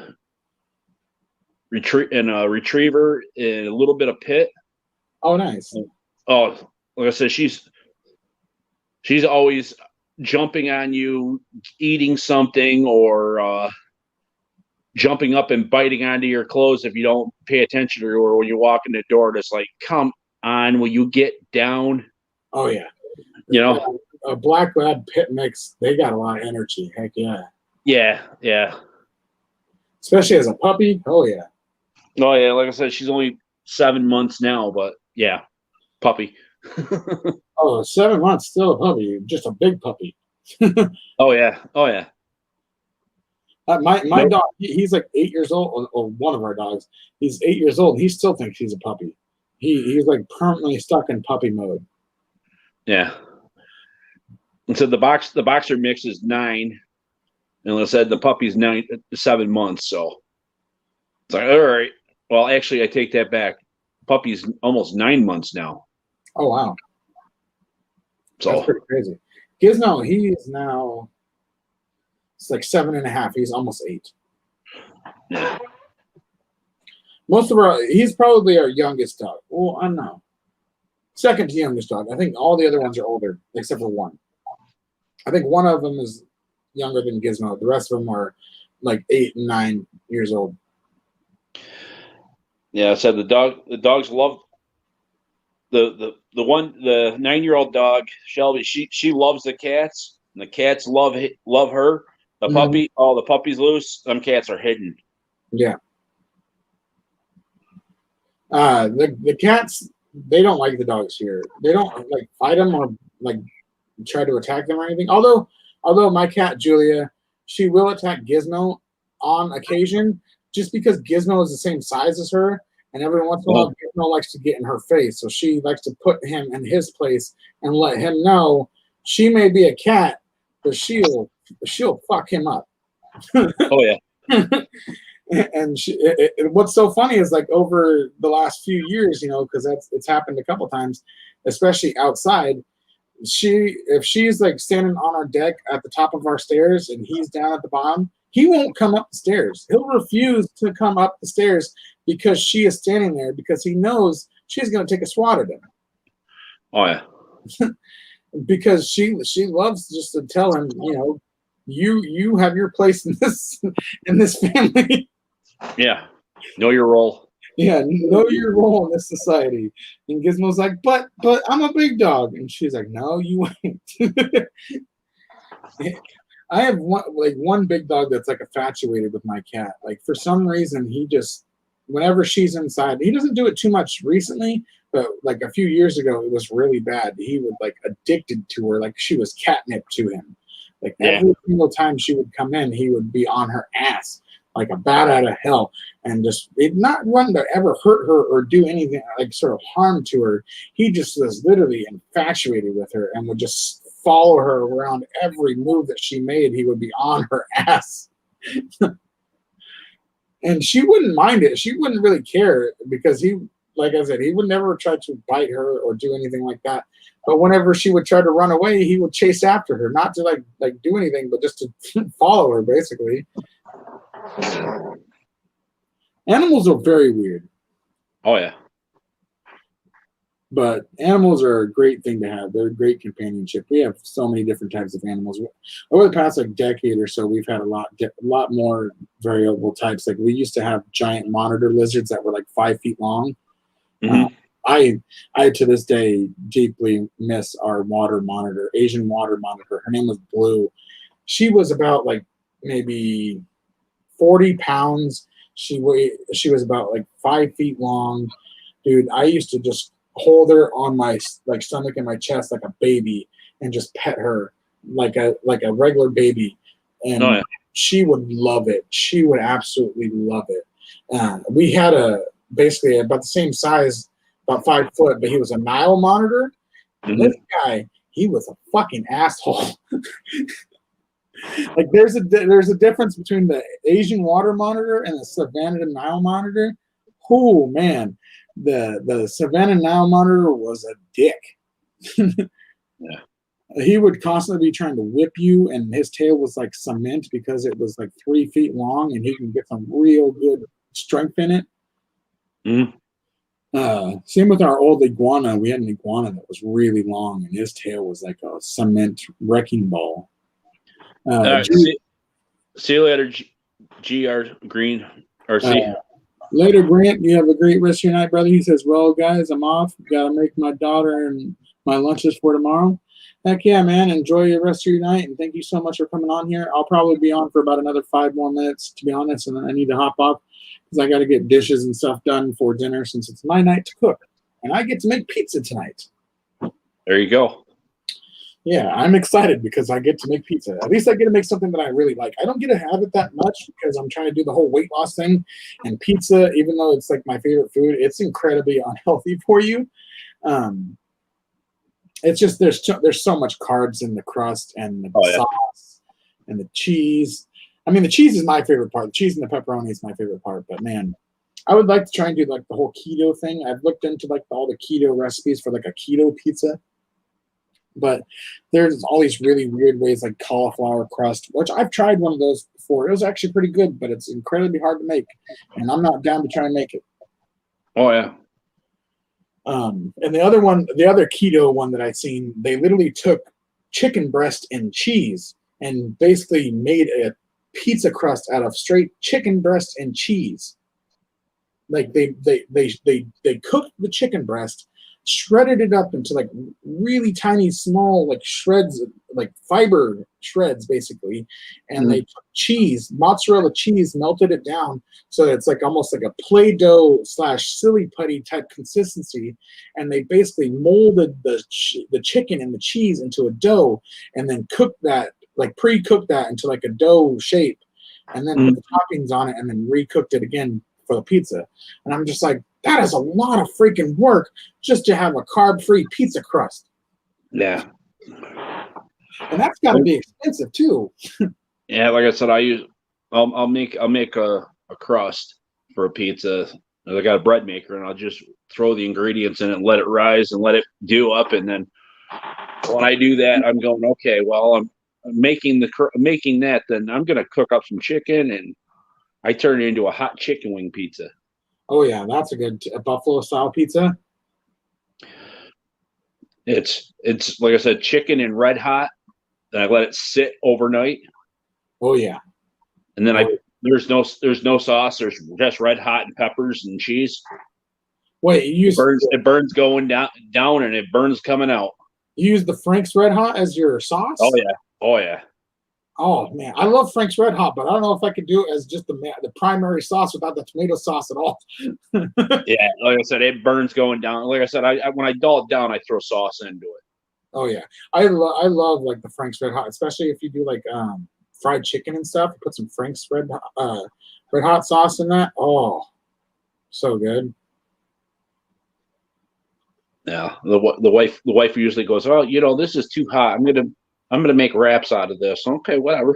retriever and a little bit of pit. Oh, nice. Oh, like I said, she's always jumping on you, eating something, or jumping up and biting onto your clothes if you don't pay attention to her, or when you walk in the door. It's like, come on, will you get down? Oh yeah. You know, a black lab pit mix, they got a lot of energy. Heck yeah. Yeah, yeah. Especially as a puppy. Oh yeah. Oh yeah, like I said, she's only 7 months now, but yeah, puppy. Oh, 7 months, still a puppy, just a big puppy. Oh yeah, oh yeah. My Nope. dog, he's like 8 years old, or one of our dogs. He's 8 years old. He still thinks he's a puppy. He's like permanently stuck in puppy mode. Yeah. And so the boxer mix is 9, and like I said, the puppy's 7 months. So it's like, all right. Well, actually, I take that back. Puppy's almost 9 months now. Oh wow, that's So pretty crazy. Gizmo, he is now, it's like 7.5. He's almost 8. yeah. He's probably our youngest dog. Well, I don't know. Second to youngest dog. I think all the other ones are older, except for one. I think one of them is younger than Gizmo. The rest of them are like 8 and 9 years old. Yeah, I said the dogs love the 9-year-old dog, Shelby. She loves the cats, and the cats love her. The puppy, the puppy's loose. Some cats are hidden. Yeah. The cats, they don't like the dogs here. They don't like fight them or like try to attack them or anything. Although my cat Julia, she will attack Gizmo on occasion, just because Gizmo is the same size as her, and every once in a while Gizmo likes to get in her face, so she likes to put him in his place and let him know she may be a cat, but she'll fuck him up. Oh yeah. And what's so funny is, like, over the last few years, because it's happened a couple times, especially outside. If she's like standing on our deck at the top of our stairs and he's down at the bottom, he won't come up the stairs. He'll refuse to come up the stairs because she is standing there, because he knows she's going to take a swat at him. Oh yeah. Because she loves just to tell him, you have your place in this family. Yeah. Know your role. Yeah, know your role in this society. And Gizmo's like, but I'm a big dog. And she's like, no, you ain't. I have one big dog that's like infatuated with my cat. Like, for some reason, he just, whenever she's inside, he doesn't do it too much recently, but like a few years ago, it was really bad. He would like addicted to her, like she was catnip to him. Like every single time she would come in, he would be on her ass like a bat out of hell, and just not want to ever hurt her or do anything like sort of harm to her. He just was literally infatuated with her and would just follow her around every move that she made. He would be on her ass. And she wouldn't mind it. She wouldn't really care, because he, like I said, he would never try to bite her or do anything like that. But whenever she would try to run away, he would chase after her, not to like do anything, but just to follow her, basically. Animals are very weird. Oh yeah. But animals are a great thing to have. They're a great companionship. We have so many different types of animals. Over the past decade or so, we've had a lot more variable types. Like, we used to have giant monitor lizards that were like 5 feet long. Mm-hmm. I to this day deeply miss our Asian water monitor. Her name was Blue. She was about like maybe 40 pounds. She was about like 5 feet long. Dude, I used to just hold her on my stomach and my chest like a baby and just pet her like a regular baby. And she would love it. She would absolutely love it. We had basically about the same size, about 5 foot, but he was a Nile monitor. Mm-hmm. This guy, he was a fucking asshole. Like, there's a difference between the Asian water monitor and the Savannah Nile monitor. Oh man, the Savannah Nile monitor was a dick. Yeah. He would constantly be trying to whip you, and his tail was like cement because it was like 3 feet long, and he can get some real good strength in it. Mm-hmm. Same with our old iguana. We had an iguana that was really long, and his tail was like a cement wrecking ball. See you later, GR Green RC. Later, Grant. You have a great rest of your night, brother. He says, well, guys, I'm off. Got to make my daughter and my lunches for tomorrow. Heck yeah, man. Enjoy the rest of your night, and thank you so much for coming on here. I'll probably be on for about another 5 more minutes, to be honest, and then I need to hop off because I got to get dishes and stuff done for dinner since it's my night to cook, and I get to make pizza tonight. There you go. Yeah, I'm excited because I get to make pizza. At least I get to make something that I really like. I don't get to have it that much because I'm trying to do the whole weight loss thing, and pizza, even though it's like my favorite food, it's incredibly unhealthy for you. It's just there's so much carbs in the crust and the sauce and the cheese. I mean, the cheese is my favorite part. The cheese and the pepperoni is my favorite part. But man, I would like to try and do like the whole keto thing. I've looked into like all the keto recipes for like a keto pizza. But there's all these really weird ways like cauliflower crust, which I've tried one of those before. It was actually pretty good, but it's incredibly hard to make. And I'm not down to try and make it. Oh, yeah. And the other keto one that I've seen, they literally took chicken breast and cheese and basically made a pizza crust out of straight chicken breast and cheese. Like they cooked the chicken breast, shredded it up into like really tiny, small like shreds, like fiber shreds basically, and they took cheese, mozzarella cheese, melted it down so that it's like almost like a Play-Doh / silly putty type consistency, and they basically molded the chicken and the cheese into a dough, and then cooked that, like pre-cooked that into like a dough shape, and then put the toppings on it, and then recooked it again for the pizza. And I'm just like, that is a lot of freaking work just to have a carb-free pizza crust. Yeah. And that's got to be expensive too. Yeah, like I said, I'll make a crust for a pizza. I got a bread maker, and I'll just throw the ingredients in it and let it rise and let it do up. And then when I do that, I'm going, okay, well, I'm making that. Then I'm going to cook up some chicken, and I turn it into a hot chicken wing pizza. Oh yeah, that's a buffalo style pizza. It's like I said, chicken and red hot. Then I let it sit overnight. Oh yeah. And then there's no sauce. There's just red hot and peppers and cheese. Wait, it burns going down, and it burns coming out. You use the Frank's Red Hot as your sauce? Oh yeah. Oh man, I love Frank's Red Hot, but I don't know if I could do it as just the primary sauce without the tomato sauce at all. Yeah, like I said, it burns going down. Like I said, when I dull it down, I throw sauce into it. Oh yeah, I love like the Frank's Red Hot, especially if you do like fried chicken and stuff. Put some Frank's Red Hot sauce in that. Oh, so good. Yeah, the wife usually goes, oh, this is too hot. I'm gonna make wraps out of this. Okay, whatever.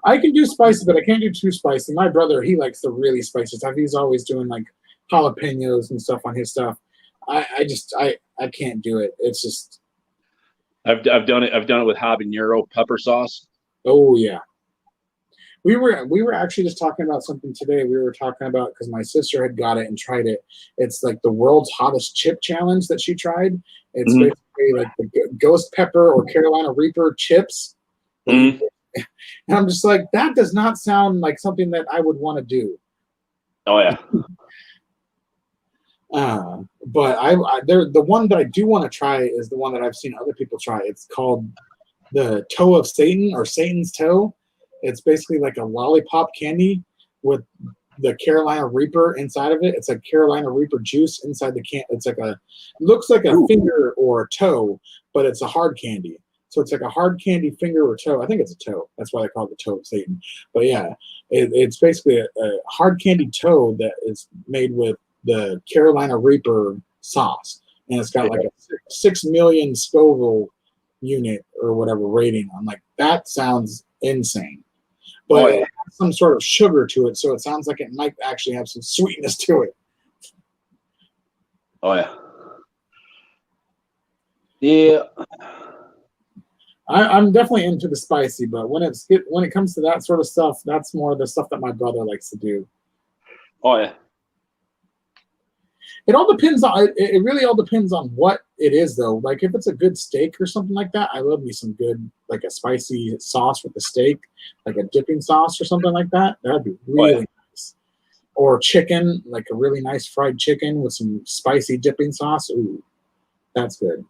I can do spicy, but I can't do too spicy. My brother, he likes the really spicy stuff. He's always doing like jalapenos and stuff on his stuff. I can't do it. It's just. I've done it with habanero pepper sauce. Oh yeah. We were actually just talking about something today. We were talking about, because my sister had got it and tried it. It's like the world's hottest chip challenge that she tried. It's basically like the ghost pepper or Carolina Reaper chips. And I'm just like, that does not sound like something that I would want to do. Oh yeah. But the one that I do want to try is the one that I've seen other people try. It's called the toe of Satan, or Satan's toe. It's basically like a lollipop candy with the Carolina Reaper inside of it. It's like Carolina Reaper juice inside the can. It's like looks like a finger or a toe, but it's a hard candy. So it's like a hard candy finger or toe. I think it's a toe. That's why they call it the toe of Satan. But yeah, it's basically a hard candy toe that is made with the Carolina Reaper sauce, and it's got like a 6 million Scoville unit or whatever rating. I'm like, that sounds insane. But it has some sort of sugar to it, so it sounds like it might actually have some sweetness to it. Oh yeah. Yeah. I'm definitely into the spicy, but when it comes to that sort of stuff, that's more the stuff that my brother likes to do. Oh yeah. It all depends on it. Really all depends on what it is, though. Like if it's a good steak or something like that, I love me some good, like a spicy sauce with the steak, like a dipping sauce or something like that. That'd be really nice. Or chicken, like a really nice fried chicken with some spicy dipping sauce. Ooh, that's good.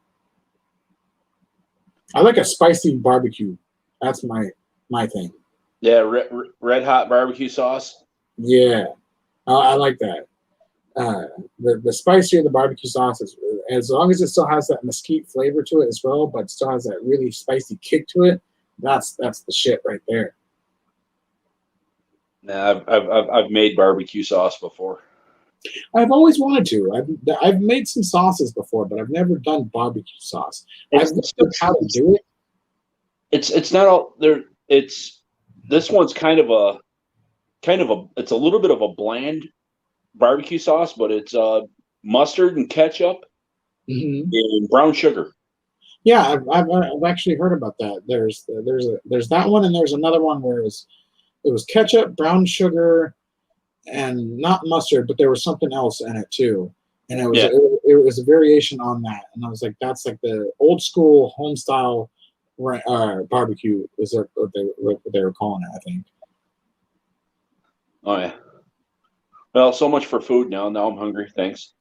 I like a spicy barbecue. That's my thing. Yeah, red hot barbecue sauce. Yeah, I like that. The spicier the barbecue sauce is, as long as it still has that mesquite flavor to it as well, but still has that really spicy kick to it. That's the shit right there. Nah, I've made barbecue sauce before. I've always wanted to. I've made some sauces before, but I've never done barbecue sauce. I've looked up how to do it. It's not all there. It's this one's kind of a it's a little bit of a bland barbecue sauce, but it's mustard and ketchup and brown sugar. Yeah, I've actually heard about that. There's that one, and there's another one where it was ketchup, brown sugar, and not mustard, but there was something else in it too. And it was a variation on that. And I was like, that's like the old school home style barbecue is what they were calling it, I think. Oh yeah. Well, so much for food now. Now I'm hungry. Thanks.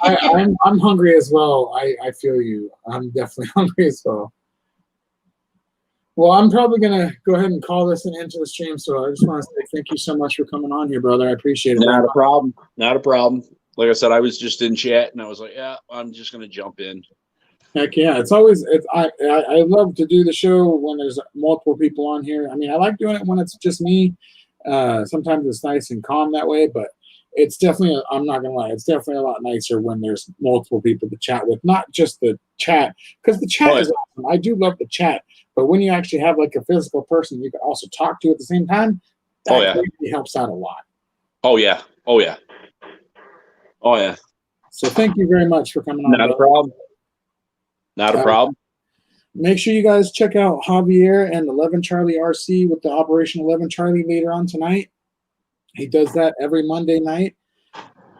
I'm hungry as well. I feel you. I'm definitely hungry as well. Well, I'm probably gonna go ahead and call this an end to the stream. So I just want to say thank you so much for coming on here, brother. I appreciate it. Not a problem. Not a problem. Like I said, I was just in chat and I was like, yeah, I'm just gonna jump in. Heck yeah. I love to do the show when there's multiple people on here. I mean, I like doing it when it's just me. Sometimes it's nice and calm that way, but it's definitely, I'm not gonna lie, it's definitely a lot nicer when there's multiple people to chat with, not just the chat, because the chat is awesome. I do love the chat, but when you actually have like a physical person you can also talk to at the same time, that really helps out a lot. Oh yeah. Oh yeah. Oh yeah. So thank you very much for coming on. Not a problem. Not a problem. Make sure you guys check out Javier and 11 Charlie RC with the Operation 11 Charlie later on tonight. He does that every Monday night.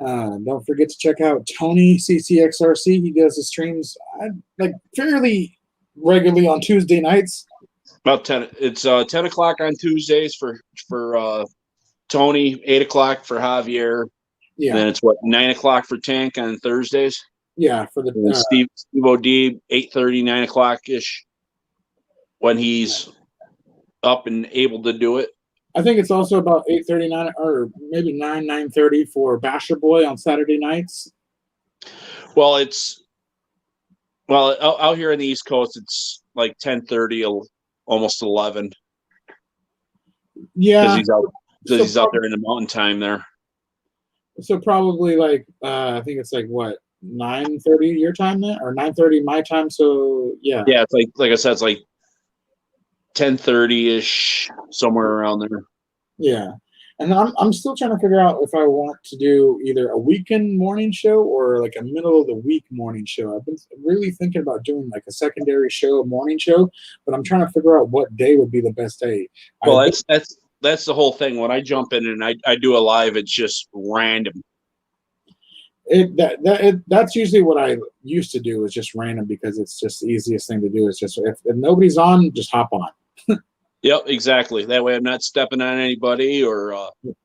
Don't forget to check out Tony CCXRC. He does the streams like fairly regularly on Tuesday nights. About 10. It's 10 o'clock on Tuesdays for Tony, 8 o'clock for Javier. Yeah. And then it's 9 o'clock for Tank on Thursdays. Yeah, for the Steve OD, 8:30, 9 o'clock ish when he's up and able to do it. I think it's also about 8:39 or maybe 9:30 for Basher Boy on Saturday nights. Well, out here on the East Coast, it's like 10:30, almost 11. Yeah, because he's out there in the mountain time there. So probably like I think it's like what, 9:30 your time then, or 9:30 my time. So yeah. Yeah, it's like I said, it's like 10:30 ish, somewhere around there. Yeah, and I'm still trying to figure out if I want to do either a weekend morning show or like a middle of the week morning show. I've been really thinking about doing like a secondary show, morning show, but I'm trying to figure out what day would be the best day. Well, that's the whole thing. When I jump in and I do a live, it's just random. That's usually what I used to do, is just random, because it's just the easiest thing to do. It's just if nobody's on, just hop on. Yep, exactly. That way I'm not stepping on anybody or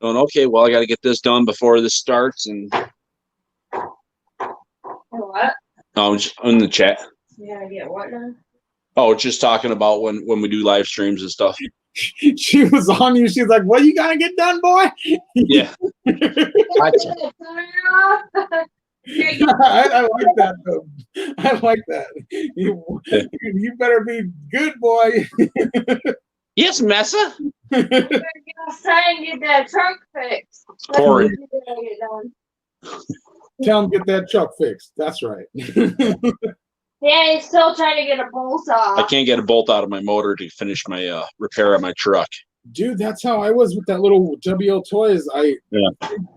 going, okay, well, I got to get this done before this starts. And what? Oh, I'm just in the chat. Yeah, I get what now? Oh, just talking about when we do live streams and stuff. She was on you. She's like, "What you gotta get done, boy?" Yeah. I like that though. I like that. You better be good, boy. Yes, Messa. You're gonna say and get that trunk fixed. Corey. Tell him get that truck fixed. That's right. Yeah, he's still trying to get a bolt off. I can't get a bolt out of my motor to finish my repair on my truck. Dude, that's how I was with that little WL Toys.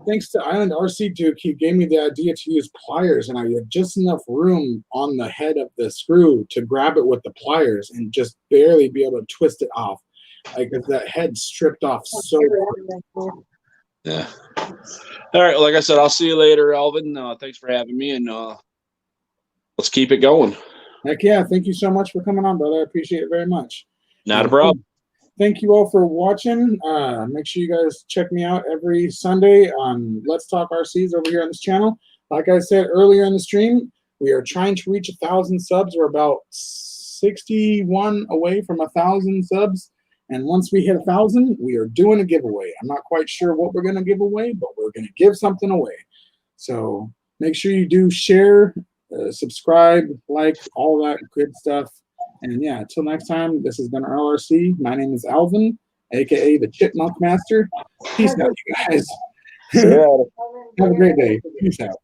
Thanks to Island RC Duke, he gave me the idea to use pliers, and I had just enough room on the head of the screw to grab it with the pliers and just barely be able to twist it off. Like, that head stripped off so quick. Yeah. All right. Like I said, I'll see you later, Alvin. Thanks for having me, and let's keep it going. Heck yeah. Thank you so much for coming on, brother. I appreciate it very much. Not a problem. Thank you all for watching. Make sure you guys check me out every Sunday on Let's Talk RCs over here on this channel. Like I said earlier in the stream, we are trying to reach 1,000 subs. We're about 61 away from 1,000 subs. And once we hit 1,000, we are doing a giveaway. I'm not quite sure what we're going to give away, but we're going to give something away. So make sure you do share, subscribe, like, all that good stuff. And yeah, until next time, this has been LRC. My name is Alvin, aka the Chipmunk Master. Peace out, you guys. Yeah. Have a great day. Peace out.